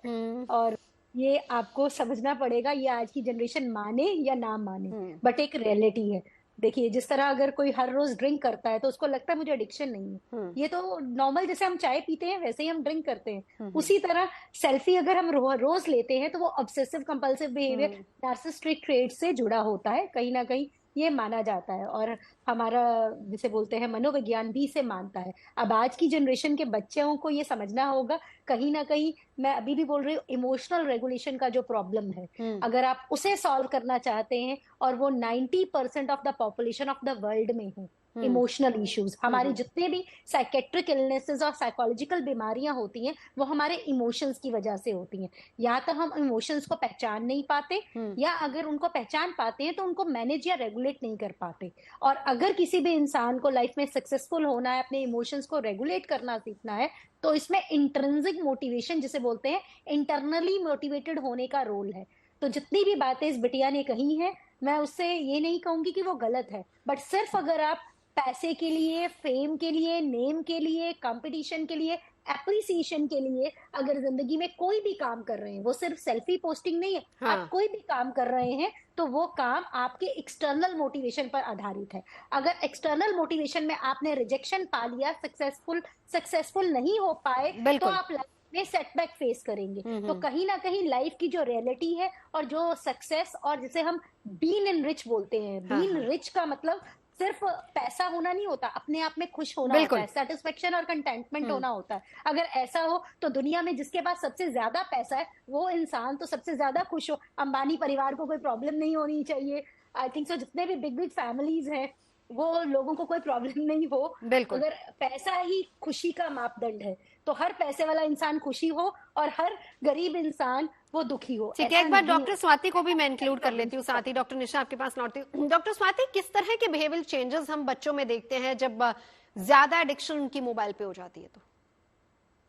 और ये आपको समझना पड़ेगा, ये आज की जनरेशन माने या ना माने, बट एक रियलिटी है। देखिए, जिस तरह अगर कोई हर रोज ड्रिंक करता है तो उसको लगता है मुझे एडिक्शन नहीं है, ये तो नॉर्मल, जैसे हम चाय पीते हैं वैसे ही हम ड्रिंक करते हैं। उसी तरह सेल्फी अगर हम रोज लेते हैं तो वो obsessive compulsive behaviour, narcissistic trait से जुड़ा होता है, कहीं ना कहीं ये माना जाता है, और हमारा जिसे बोलते हैं मनोविज्ञान भी इसे मानता है। अब आज की जनरेशन के बच्चों को ये समझना होगा, कहीं ना कहीं मैं अभी भी बोल रही हूँ, इमोशनल रेगुलेशन का जो प्रॉब्लम है, अगर आप उसे सॉल्व करना चाहते हैं, और वो 90% of the population of the world में है इमोशनल इश्यूज, हमारी जितने भी साइकेट्रिक इलनेसेस और साइकोलॉजिकल बीमारियां होती हैं वो हमारे इमोशंस की वजह से होती हैं। या तो हम इमोशंस को पहचान नहीं पाते, या अगर उनको पहचान पाते हैं तो उनको मैनेज या रेगुलेट नहीं कर पाते। और अगर किसी भी इंसान को लाइफ में सक्सेसफुल होना है, अपने इमोशंस को रेगुलेट करना सीखना है, तो इसमें इंट्रिंसिक मोटिवेशन जिसे बोलते हैं, इंटरनली मोटिवेटेड होने का रोल है। तो जितनी भी बातें इस बिटिया ने कही हैं, मैं उससे ये नहीं कहूंगी कि वो गलत है, बट सिर्फ अगर आप पैसे के लिए, फेम के लिए, नेम के लिए, कंपटीशन के लिए, एप्रिसिएशन के लिए अगर जिंदगी में कोई भी काम कर रहे हैं, वो सिर्फ सेल्फी पोस्टिंग नहीं है, आप कोई भी काम कर रहे हैं तो वो काम आपके एक्सटर्नल मोटिवेशन पर आधारित है। अगर एक्सटर्नल मोटिवेशन में आपने रिजेक्शन पा लिया, सक्सेसफुल नहीं हो पाए, तो आप में सेटबैक फेस करेंगे। तो कहीं ना कहीं लाइफ की जो रियलिटी है और जो सक्सेस, और जिसे हम बीन इन रिच बोलते हैं, बीन रिच का मतलब सिर्फ पैसा होना नहीं होता, अपने आप में खुश होना होता है, सेटिस्फेक्शन और कंटेंटमेंट होना होता है। अगर ऐसा हो तो दुनिया में जिसके पास सबसे ज्यादा पैसा है वो इंसान तो सबसे ज्यादा खुश हो। अंबानी परिवार को कोई प्रॉब्लम नहीं होनी चाहिए, आई थिंक सो। जितने भी बिग बिग फैमिलीज हैं वो लोगों को कोई प्रॉब्लम नहीं हो। अगर पैसा ही खुशी का मापदंड है तो हर पैसे वाला इंसान खुशी हो और हर गरीब इंसान वो दुखी हो। ठीक है, एक बार डॉक्टर स्वाति को भी मैं इंक्लूड कर लेती हूँ, साथ ही डॉक्टर निशा आपके पास लौटती हूँ। डॉक्टर स्वाति, किस तरह के बिहेवियरल चेंजेस हम बच्चों में देखते हैं जब ज्यादा एडिक्शन उनकी मोबाइल पे हो जाती है? तो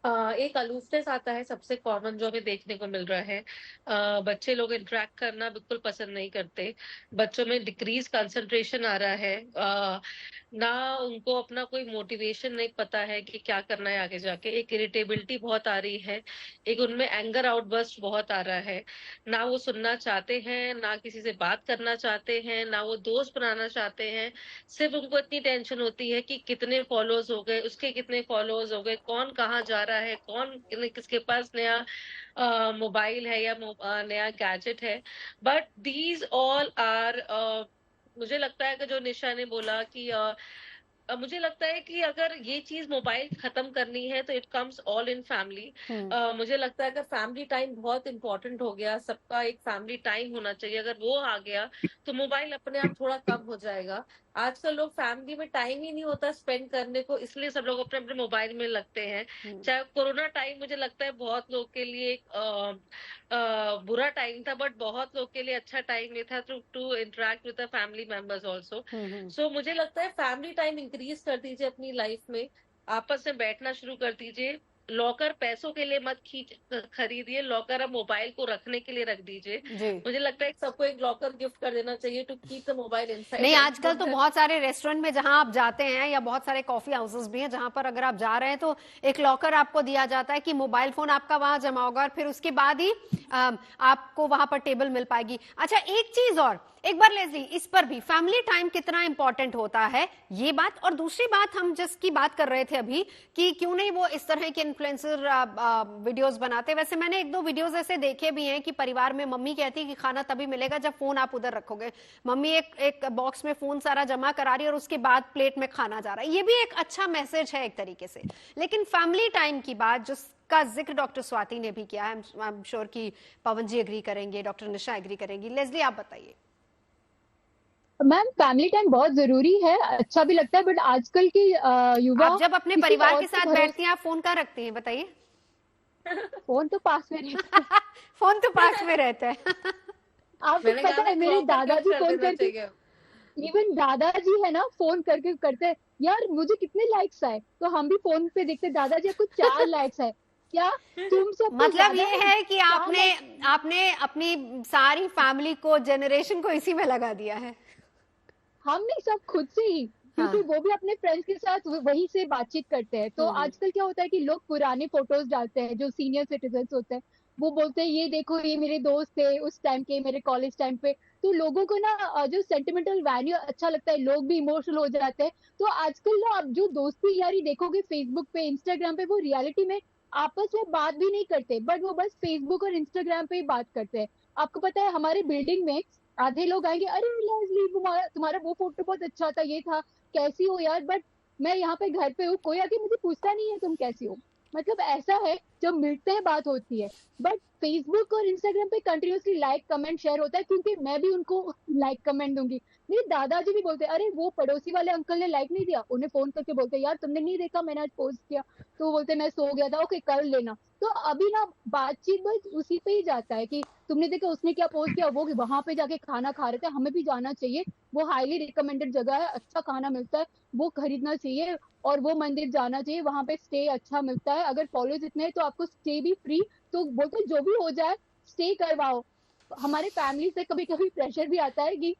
एक अलूफनेस आता है, सबसे कॉमन जो हमें देखने को मिल रहा है। बच्चे लोग इंटरेक्ट करना बिल्कुल पसंद नहीं करते, बच्चों में डिक्रीज कंसंट्रेशन आ रहा है, ना उनको अपना कोई मोटिवेशन नहीं पता है कि क्या करना है आगे जाके। एक इरिटेबिलिटी बहुत आ रही है, एक उनमें एंगर आउटबर्स्ट बहुत आ रहा है, ना वो सुनना चाहते हैं, ना किसी से बात करना चाहते हैं, ना वो दोस्त बनाना चाहते हैं। सिर्फ उनको इतनी टेंशन होती है कि कितने फॉलोअर्स हो गए, उसके कितने फॉलोअर्स हो गए, कौन कहाँ जा रहा है, कौन किसके पास नया मोबाइल है या नया गैजेट है। बट दीज ऑल आर, मुझे लगता है कि जो निशा ने बोला कि मुझे लगता है कि अगर ये चीज मोबाइल खत्म करनी है तो it comes all in family. मुझे लगता है अगर फैमिली टाइम बहुत इंपॉर्टेंट हो गया, सबका एक फैमिली टाइम होना चाहिए, अगर वो आ गया तो मोबाइल अपने आप थोड़ा कम हो जाएगा। आजकल लोग फैमिली में टाइम ही नहीं होता स्पेंड करने को, इसलिए सब लोग अपने अपने मोबाइल में लगते हैं। चाहे कोरोना टाइम मुझे लगता है बहुत लोग के लिए एक बुरा टाइम था, बट बहुत लोग के लिए अच्छा टाइम ये था to interact with the family members also. So मुझे लगता है फैमिली टाइम इंक्रीज कर दीजिए अपनी लाइफ में, आपस में बैठना शुरू कर दीजिए। लॉकर पैसों के लिए मत खरीदिए, लॉकर अब मोबाइल को रखने के लिए रख दीजिए। मुझे लगता है सबको एक लॉकर गिफ्ट कर देना चाहिए to keep the mobile inside. नहीं, आजकल तो बहुत सारे रेस्टोरेंट में जहां आप जाते हैं या बहुत सारे कॉफी हाउसेस भी हैं जहां पर अगर आप जा रहे हैं तो एक लॉकर आपको दिया जाता है कि मोबाइल फोन आपका वहां जमा होगा और फिर उसके बाद ही आपको वहां पर टेबल मिल पाएगी। अच्छा, एक चीज और, एक बार लेस्ली इस पर भी फैमिली टाइम कितना इंपॉर्टेंट होता है ये बात, और दूसरी बात हम जिसकी बात कर रहे थे अभी कि क्यों नहीं वो इस तरह के इन्फ्लुएंसर वीडियोस बनाते। वैसे मैंने एक दो वीडियोस ऐसे देखे भी हैं कि परिवार में मम्मी कहती है कि खाना तभी मिलेगा जब फोन आप उधर रखोगे। मम्मी एक बॉक्स में फोन सारा जमा करा रही है और उसके बाद प्लेट में खाना जा रहा है। ये भी एक अच्छा मैसेज है एक तरीके से। लेकिन फैमिली टाइम की बात जिसका जिक्र डॉक्टर स्वाति ने भी किया है, आई एम श्योर कि पवन जी एग्री करेंगे, डॉक्टर निशा एग्री करेंगी। लेस्ली आप बताइए। मैम, फैमिली टाइम बहुत जरूरी है, अच्छा भी लगता है, बट आजकल की युवा, आप जब अपने परिवार के साथ बैठती हैं आप फोन कहाँ रखती हैं बताइए? फोन तो पास में रहता है। फोन तो पास में रहता है। आपको पता है मेरे दादाजी फोन करके, इवन दादाजी है ना, फोन करके करते हैं यार मुझे कितने लाइक्स आए, तो हम भी फोन पे देखते दादाजी आपको 4 लाइक्स है क्या, तुम सब मतलब ये है कि आपने अपनी सारी फैमिली को, जनरेशन को इसी में लगा दिया है। हमने सब खुद से ही, क्योंकि वो भी अपने फ्रेंड्स के साथ वहीं से बातचीत करते हैं। तो आजकल क्या होता है कि लोग पुराने फोटोज डालते हैं, जो सीनियर सिटीजन्स होते हैं वो बोलते हैं ये देखो ये मेरे दोस्त थे उस टाइम के, मेरे कॉलेज टाइम पे। तो लोगों को ना जो सेंटिमेंटल वैल्यू अच्छा लगता है, लोग भी इमोशनल हो जाते हैं। तो आजकल ना आप जो दोस्ती यारी देखोगे फेसबुक पे, इंस्टाग्राम पे, वो रियलिटी में आपस में बात भी नहीं करते, बट वो बस फेसबुक और इंस्टाग्राम पे ही बात करते हैं। आपको पता है हमारे बिल्डिंग में आधे लोग आएंगे, अरे लेस्ली तुम्हारा वो फोटो बहुत अच्छा था, ये था, कैसी हो यार, बट मैं यहाँ पे घर पे हूँ, कोई आके मुझे पूछता नहीं है तुम कैसी हो। मतलब ऐसा है, जब मिलते हैं बात होती है, बट फेसबुक और इंस्टाग्राम पे कंटिन्यूसली लाइक कमेंट शेयर होता है, क्योंकि मैं भी उनको लाइक कमेंट दूंगी। मेरे दादाजी भी बोलते हैं अरे वो पड़ोसी वाले अंकल ने लाइक नहीं दिया, उन्हें फोन करके बोलते यार तुमने नहीं देखा मैंने आज पोस्ट किया, तो वो बोलते मैं सो गया था, ओके कर लेना। तो अभी ना बातचीत बस उसी पे ही जाता है कि तुमने देखा उसने क्या पोस्ट किया, वो वहां पे जाके खाना खा रहे थे, हमें भी जाना चाहिए, वो हाईली रिकमेंडेड जगह है, अच्छा खाना मिलता है, वो खरीदना चाहिए, और वो मंदिर जाना चाहिए, वहां पे स्टे अच्छा मिलता है, अगर फॉलोज इतने हैं तो आपको स्टे भी फ्री। तो बोलते जो भी हो जाए स्टे करवाओ। हमारे फैमिली से कभी कभी प्रेशर भी आता है कि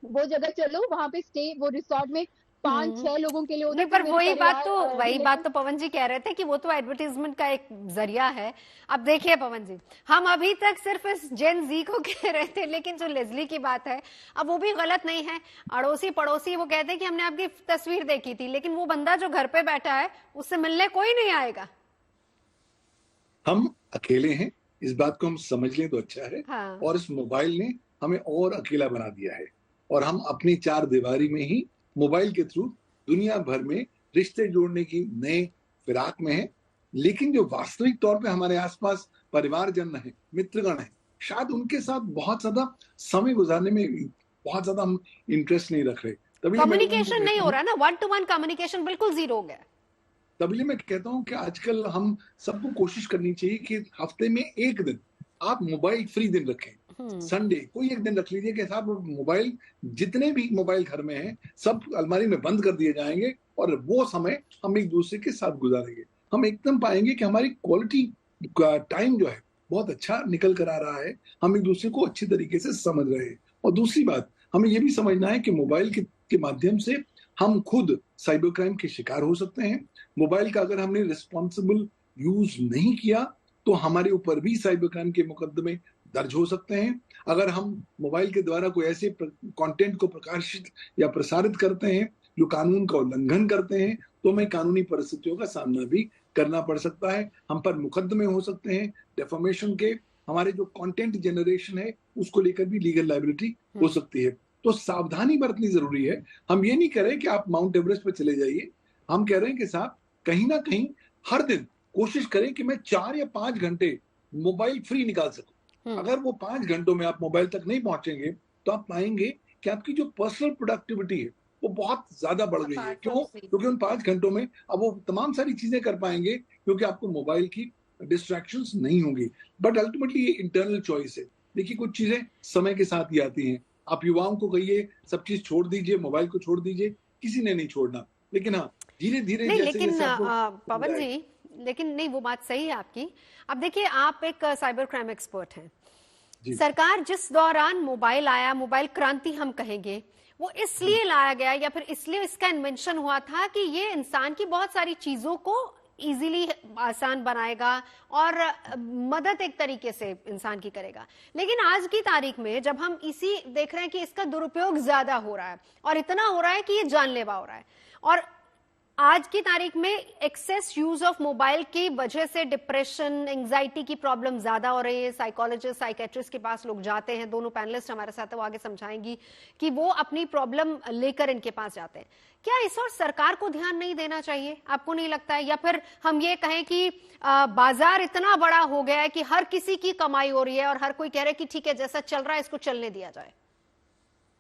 वो जगह चलो, वहां पे स्टे, वो रिसोर्ट में 5-6 लोगों के लिए होता है। पर वही बात तो पवन जी कह रहे थे कि वो तो एडवर्टीजमेंट का एक जरिया है। अब देखिए पवन जी, हम अभी तक सिर्फ इस जेन जी को कह रहे थे, लेकिन जो लेस्ली की बात है अब वो भी गलत नहीं है। अड़ोसी पड़ोसी वो कहते हैं कि हमने आपकी तस्वीर देखी थी, लेकिन वो बंदा जो घर पे बैठा है उससे मिलने कोई नहीं आएगा। हम अकेले हैं, इस बात को हम समझ लें तो अच्छा है। हाँ। और इस मोबाइल ने हमें और अकेला बना दिया है, और हम अपनी 4 दीवारी में ही मोबाइल के थ्रू दुनिया भर में रिश्ते जोड़ने की नए फिराक में है। लेकिन जो वास्तविक तौर पे हमारे आसपास परिवारजन है, मित्रगण है, शायद उनके साथ बहुत ज्यादा समय गुजारने में बहुत ज्यादा हम इंटरेस्ट नहीं रख रहे। कम्युनिकेशन नहीं हो रहा ना, 1-to-1 कम्युनिकेशन बिल्कुल जीरो हो गया। तभी मैं कहता हूं कि आजकल हम सबको कोशिश करनी चाहिए कि हफ्ते में एक दिन आप मोबाइल फ्री दिन रखें। संडे कोई एक दिन रख लीजिए कि साहब मोबाइल, जितने भी मोबाइल घर में हैं सब अलमारी में बंद कर दिए जाएंगे, और वो समय हम एक दूसरे के साथ गुजारेंगे। हम एकदम पाएंगे कि हमारी क्वालिटी का टाइम जो है बहुत अच्छा निकल कर आ रहा है, हम एक दूसरे को अच्छी तरीके से समझ रहे हैं। और दूसरी बात, हमें ये भी समझना है कि मोबाइल के माध्यम से हम खुद साइबर क्राइम के शिकार हो सकते हैं। मोबाइल का अगर हमने रिस्पॉन्सिबल यूज नहीं किया तो हमारे ऊपर भी साइबर क्राइम के मुकदमे दर्ज हो सकते हैं। अगर हम मोबाइल के द्वारा कोई ऐसे कंटेंट को प्रकाशित या प्रसारित करते हैं जो कानून का उल्लंघन करते हैं, तो हमें कानूनी परिस्थितियों का सामना भी करना पड़ सकता है। हम पर मुकदमे हो सकते हैं डेफेमेशन के, हमारे जो कंटेंट जनरेशन है उसको लेकर भी लीगल लायबिलिटी हो सकती है। तो सावधानी बरतनी जरूरी है। हम ये नहीं कह रहे कि आप माउंट एवरेस्ट पे चले जाइए, हम कह रहे हैं कि साहब कहीं ना कहीं हर दिन कोशिश करें कि मैं 4 या 5 घंटे मोबाइल फ्री निकाल सकूं। अगर वो 5 घंटों में आप मोबाइल तक नहीं पहुंचेंगे तो आप पाएंगे कि आपकी जो पर्सनल प्रोडक्टिविटी है वो बहुत ज्यादा बढ़ गई है। क्यों? क्योंकि उन 5 घंटों में अब वो तमाम सारी चीजें कर पाएंगे क्योंकि आपको मोबाइल की डिस्ट्रैक्शंस नहीं होंगी। बट अल्टीमेटली ये इंटरनल चॉइस है। देखिए कुछ चीजें समय के साथ ही आती हैं। आप युवाओं को कहिए सब चीज छोड़ दीजिए, मोबाइल को छोड़ दीजिए, किसी ने नहीं छोड़ना। लेकिन हाँ, धीरे धीरे लेकिन पवन जी, लेकिन नहीं, वो बात सही है आपकी। अब देखिए, आप एक साइबर क्राइम एक्सपर्ट हैं। सरकार जिस दौरान मोबाइल आया, मोबाइल क्रांति हम कहेंगे, वो इसलिए लाया गया या फिर इसलिए इसका इन्वेंशन हुआ था कि ये इंसान की बहुत सारी चीजों को इजीली आसान बनाएगा और मदद एक तरीके से इंसान की करेगा। लेकिन आज की तारीख में जब हम इसी देख रहे हैं कि इसका दुरुपयोग ज्यादा हो रहा है और इतना हो रहा है कि ये जानलेवा हो रहा है, और आज की तारीख में एक्सेस यूज ऑफ मोबाइल की वजह से डिप्रेशन, एंजाइटी की प्रॉब्लम ज्यादा हो रही है। साइकोलॉजिस्ट, साइकेट्रिस्ट के पास लोग जाते हैं। दोनों पैनलिस्ट हमारे साथ है, वो आगे समझाएंगी कि वो अपनी प्रॉब्लम लेकर इनके पास जाते हैं। क्या इस और सरकार को ध्यान नहीं देना चाहिए, आपको नहीं लगता है? या फिर हम ये कहें कि बाजार इतना बड़ा हो गया है कि हर किसी की कमाई हो रही है और हर कोई कह रहा है कि ठीक है, जैसा चल रहा है इसको चलने दिया जाए।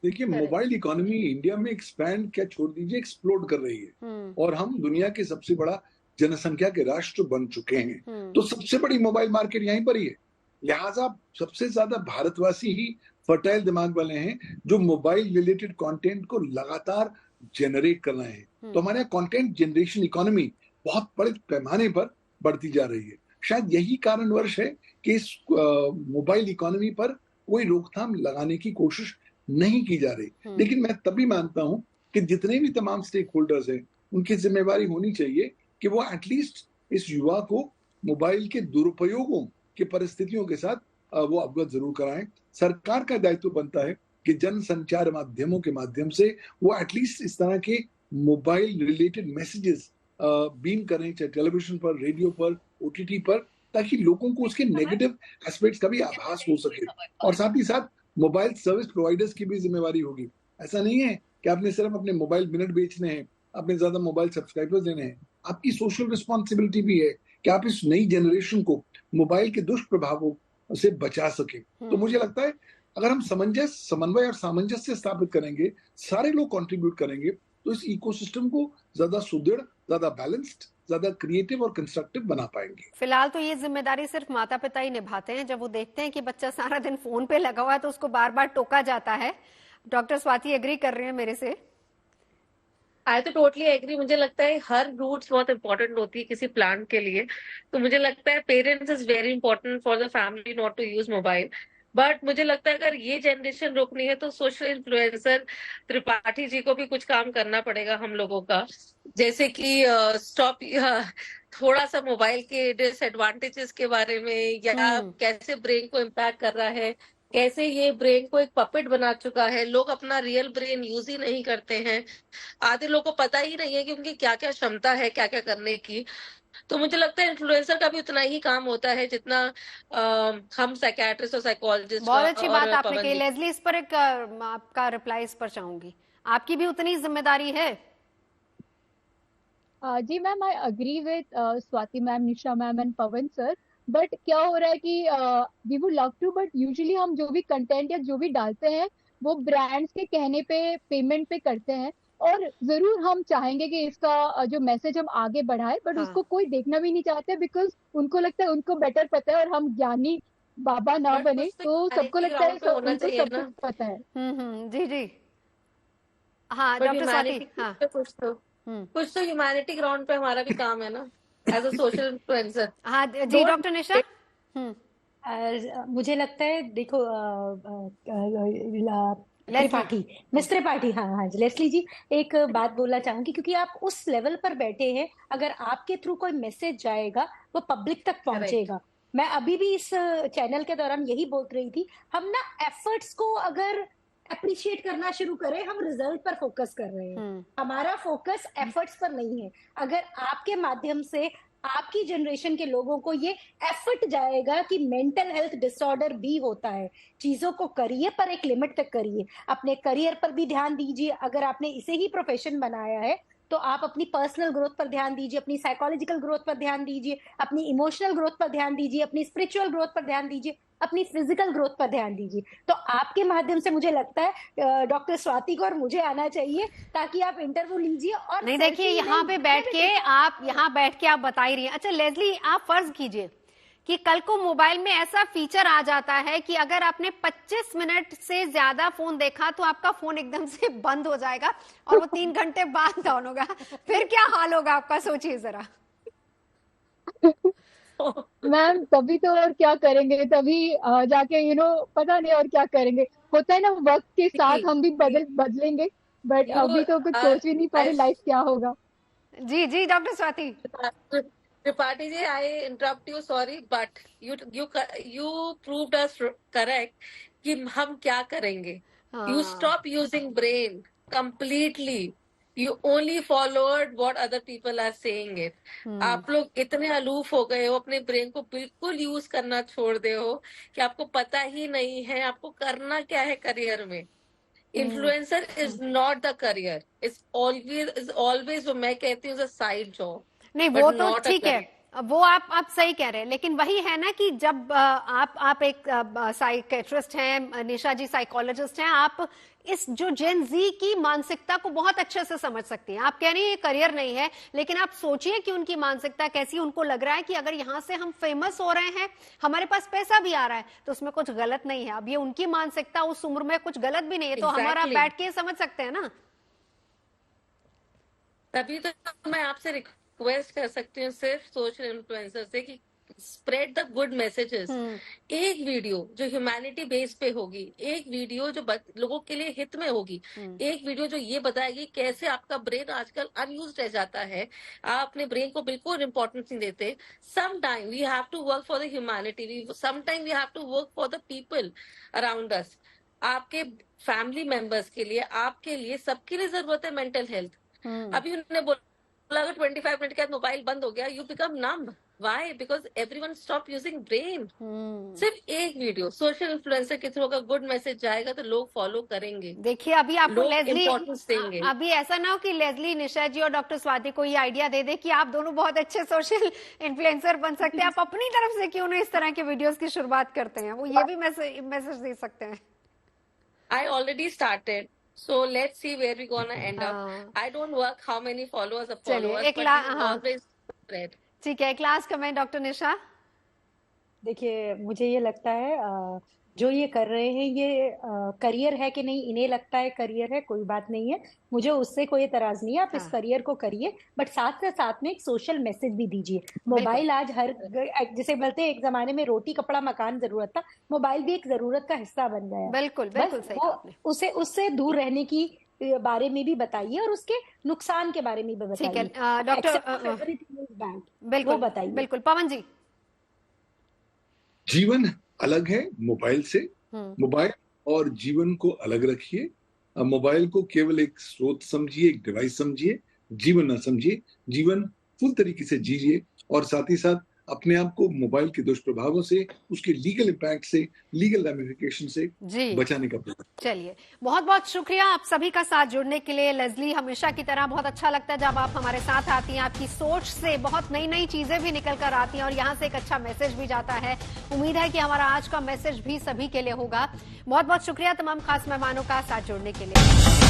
देखिए, मोबाइल इकोनॉमी इंडिया में एक्सपैंड क्या छोड़ दीजिए, एक्सप्लोड कर रही है और हम दुनिया के सबसे बड़ा जनसंख्या के राष्ट्र बन चुके हैं। तो सबसे बड़ी मोबाइल मार्केट यहीं पर ही है। लिहाजा सबसे ज्यादा भारतवासी ही फर्टाइल दिमाग वाले हैं जो मोबाइल रिलेटेड कंटेंट को लगातार जनरेट कर रहे हैं। तो हमारे यहाँ कंटेंट जनरेशन इकोनॉमी बहुत बड़े पैमाने पर बढ़ती जा रही है। शायद यही कारणवश है कि इस मोबाइल इकोनॉमी पर कोई रोकथाम लगाने की कोशिश नहीं की जा रही। लेकिन मैं तभी मानता हूं कि जितने भी तमाम स्टेक होल्डर्स हैं उनकी जिम्मेवारी होनी चाहिए कि वो एटलीस्ट इस युवा को मोबाइल के दुरुपयोगों की परिस्थितियों के साथ वो अवगत जरूर कराएं। सरकार का दायित्व बनता है कि जन संचार माध्यमों के माध्यम से वो एटलीस्ट इस तरह के मोबाइल रिलेटेड मैसेजेस बीम करें, चाहे टेलीविजन पर, रेडियो पर, OTT पर, ताकि लोगों को उसके नेगेटिव एस्पेक्ट्स का भी आभास हो सके। और साथ ही साथ मोबाइल सर्विस प्रोवाइडर्स की भी जिम्मेवारी होगी। ऐसा नहीं है कि आपने सिर्फ अपने मोबाइल मिनट बेचने हैं, आपने ज्यादा मोबाइल सब्सक्राइबर्स देने हैं। आपकी सोशल रिस्पॉन्सिबिलिटी भी है कि आप इस नई जनरेशन को मोबाइल के दुष्प्रभावों से बचा सके। तो मुझे लगता है अगर हम समन्वय और सामंजस्य स्थापित करेंगे, सारे लोग कंट्रीब्यूट करेंगे, तो इस इकोसिस्टम को ज्यादा सुदृढ़, ज्यादा बैलेंस्ड, ज्यादा क्रिएटिव और कंस्ट्रक्टिव बना पाएंगे। फिलहाल तो ये जिम्मेदारी सिर्फ माता पिता ही निभाते हैं। जब वो देखते हैं कि बच्चा सारा दिन फोन पे लगा हुआ है तो उसको बार बार टोका जाता है। डॉक्टर स्वाति एग्री कर रहे हैं मेरे से? आई तो टोटली एग्री। मुझे लगता है हर रूट्स बहुत इंपॉर्टेंट होती है किसी प्लान के लिए। तो मुझे लगता है parents is very important for the family not to use mobile. But मुझे लगता है अगर ये जनरेशन रोकनी है तो सोशल इन्फ्लुएंसर त्रिपाठी जी को भी कुछ काम करना पड़ेगा हम लोगों का। जैसे कि स्टॉप थोड़ा सा मोबाइल के डिसएडवांटेजेस के बारे में, या कैसे ब्रेन को इम्पैक्ट कर रहा है, कैसे ये ब्रेन को एक पपेट बना चुका है। लोग अपना रियल ब्रेन यूज ही नहीं करते हैं। आधे लोगों को पता ही नहीं है कि उनकी क्या क्या क्षमता है क्या क्या करने की। तो मुझे लगता है इन्फ्लुएंसर का भी उतना ही काम होता है जितना हम साइकियाट्रिस्ट और साइकोलॉजिस्ट। बहुत अच्छी बात आपने कही लेस्ली। इस पर एक आपका रिप्लाई इस पर चाहूंगी, आपकी भी उतनी जिम्मेदारी है? जी ma'am, I agree with Swati ma'am, Nisha ma'am and Pawan sir. But क्या हो रहा है कि we would love to, but usually हम जो भी कंटेंट या जो भी डालते हैं वो ब्रांड्स के कहने पे, पेमेंट पे करते हैं। और जरूर हम चाहेंगे कि इसका जो मैसेज हम आगे बढ़ाए, बट उसको कोई देखना भी नहीं चाहते बिकॉज उनको लगता है उनको बेटर पता है और हम ज्ञानी बाबा ना बने। तो सबको लगता है उनको सब कुछ पता है। जी जी हाँ डॉक्टर स्वाति, हाँ कुछ तो ह्यूमैनिटी ग्राउंड पे हमारा भी काम है ना एज अ सोशल इन्फ्लुएंसर। हाँ जी डॉक्टर निशा। मुझे लगता है देखो त्रिपाठी, मिस त्रिपाठी, हाँ लेस्ली जी, एक बात बोलना चाहूंगी क्योंकि आप उस लेवल पर बैठे हैं। अगर आपके थ्रू कोई मैसेज जाएगा वो पब्लिक तक पहुंचेगा। मैं अभी भी इस चैनल के दौरान यही बोल रही थी, हम ना एफर्ट्स को अगर अप्रिशिएट करना शुरू करें, हम रिजल्ट पर फोकस कर रहे हैं। हमारा फोकस एफर्ट्स पर नहीं है। अगर आपके माध्यम से आपकी जनरेशन के लोगों को ये एफर्ट जाएगा कि मेंटल हेल्थ डिसऑर्डर भी होता है। चीजों को करिए पर एक लिमिट तक करिए, अपने करियर पर भी ध्यान दीजिए। अगर आपने इसे ही प्रोफेशन बनाया है तो आप अपनी पर्सनल ग्रोथ पर ध्यान दीजिए, अपनी साइकोलॉजिकल ग्रोथ पर ध्यान दीजिए, अपनी इमोशनल ग्रोथ पर ध्यान दीजिए, अपनी स्पिरिचुअल ग्रोथ पर ध्यान दीजिए, अपनी फिजिकल ग्रोथ पर ध्यान दीजिए। तो आपके माध्यम से मुझे लगता है डॉक्टर स्वाति को और मुझे आना चाहिए ताकि आप इंटरव्यू लीजिए। और नहीं, देखिए यहाँ पे बैठ के आप बता ही रही हैं। अच्छा लेस्ली, आप फर्ज कीजिए कि कल को मोबाइल में ऐसा फीचर आ जाता है कि अगर आपने 25 मिनट से ज्यादा फोन देखा तो आपका फोन एकदम से बंद हो जाएगा और वो 3 घंटे बाद ऑन होगा, फिर क्या हाल होगा आपका, सोचिए जरा। मैम तभी तो और क्या करेंगे, तभी जाके पता नहीं और क्या करेंगे। होता है ना, वक्त के साथ हम भी बदलेंगे, बट अभी तो कुछ सोच ही नहीं पा रहे लाइफ क्या होगा। जी जी doctor Swati. Tripathi ji, I interrupt you, sorry, but you proved us correct कि हम क्या करेंगे। You stop using brain completely. You only followed what other people are saying it. आप लोग इतने अलूफ हो गए हो, अपने ब्रेन को बिल्कुल यूज करना छोड़ दे हो कि आपको पता ही नहीं है आपको करना क्या है करियर में। Influencer is not the career, is always वो मैं कहती हूँ साइड जॉब। नहीं वो तो ठीक है, वो आप सही कह रहे हैं, लेकिन वही है ना कि जब आप एक साइकेट्रिस्ट हैं, निशा जी साइकोलॉजिस्ट हैं, आप इस जो जेन जी की मानसिकता को बहुत अच्छे से समझ सकती हैं। आप कह रही हैं ये करियर नहीं है, लेकिन आप सोचिए कि उनकी मानसिकता कैसी, उनको लग रहा है कि अगर यहाँ से हम फेमस हो रहे हैं, हमारे पास पैसा भी आ रहा है, तो उसमें कुछ गलत नहीं है। अब ये उनकी मानसिकता, उस उम्र में कुछ गलत भी नहीं है, तो हमारा बैठ के समझ सकते हैं ना। तभी तो मैं आपसे रिक्वेस्ट कर सकती हूँ सिर्फ सोशल इन्फ्लुएंसर से कि स्प्रेड द गुड मैसेजेस। एक वीडियो जो ह्यूमैनिटी बेस पे होगी, एक वीडियो जो लोगों के लिए हित में होगी, एक वीडियो जो ये बताएगी कैसे आपका ब्रेन आजकल अनयूज्ड रह जाता है, आप अपने ब्रेन को बिल्कुल इंपॉर्टेंस नहीं देते। Some time we have to work for the humanity, some time we have to work for the people around us. आपके फैमिली मेंबर्स के लिए, आपके लिए, सबके लिए जरूरत है मेंटल हेल्थ। अभी उन्होंने बोला अगर 25 मिनट के बाद मोबाइल बंद हो गया, you become numb. Why? Because everyone stop using brain. सिर्फ एक वीडियो सोशल इन्फ्लुएंसर के थ्रू अगर गुड मैसेज जाएगा तो लोग फॉलो करेंगे। देखिए अभी आपको लेस्ली, अभी ऐसा ना हो कि लेस्ली, निशा जी और डॉक्टर स्वाति को ये आइडिया दे दे कि आप दोनों बहुत अच्छे सोशल इन्फ्लुएंसर बन सकते हैं, आप अपनी तरफ से क्यों नहीं इस तरह के वीडियोस की शुरुआत करते हैं, वो ये भी मैसेज दे सकते हैं। I already started. So let's see where we gonna end up. I don't work how many followers or followers, but always spread. ठीक है, क्लास कमेंट डॉक्टर निशा। देखिए मुझे ये लगता है जो ये कर रहे हैं ये करियर है कि नहीं, इन्हें लगता है करियर है, कोई बात नहीं है, मुझे उससे कोई एतराज नहीं है। आप इस करियर को करिए, बट साथ में एक सोशल मैसेज भी दीजिए। मोबाइल आज हर, जैसे बोलते हैं एक जमाने में रोटी कपड़ा मकान जरूरत था, मोबाइल भी एक जरूरत का हिस्सा बन गया। बिल्कुल सही। उससे दूर रहने की बारे में भी बताइए और उसके नुकसान के बारे में भी बताइए। ठीक है डॉक्टर, बिल्कुल बताइए। बिल्कुल पवन जी। जीवन अलग है मोबाइल से, मोबाइल और जीवन को अलग रखिए। मोबाइल को केवल एक स्रोत समझिए, एक डिवाइस समझिए, जीवन न समझिए। जीवन फुल तरीके से जीजिए और साथ ही साथ अपने आप को मोबाइल के दुष्प्रभावों से, उसके लीगल इम्पैक्ट से, लीगल रेमिफिकेशन से बचाने का प्रयास। चलिए, बहुत बहुत शुक्रिया आप सभी का साथ जुड़ने के लिए। लेस्ली, हमेशा की तरह बहुत अच्छा लगता है जब आप हमारे साथ आती हैं, आपकी सोच से बहुत नई नई चीजें भी निकल कर आती हैं और यहाँ से एक अच्छा मैसेज भी जाता है। उम्मीद है कि हमारा आज का मैसेज भी सभी के लिए होगा। बहुत बहुत शुक्रिया तमाम खास मेहमानों का साथ जुड़ने के लिए।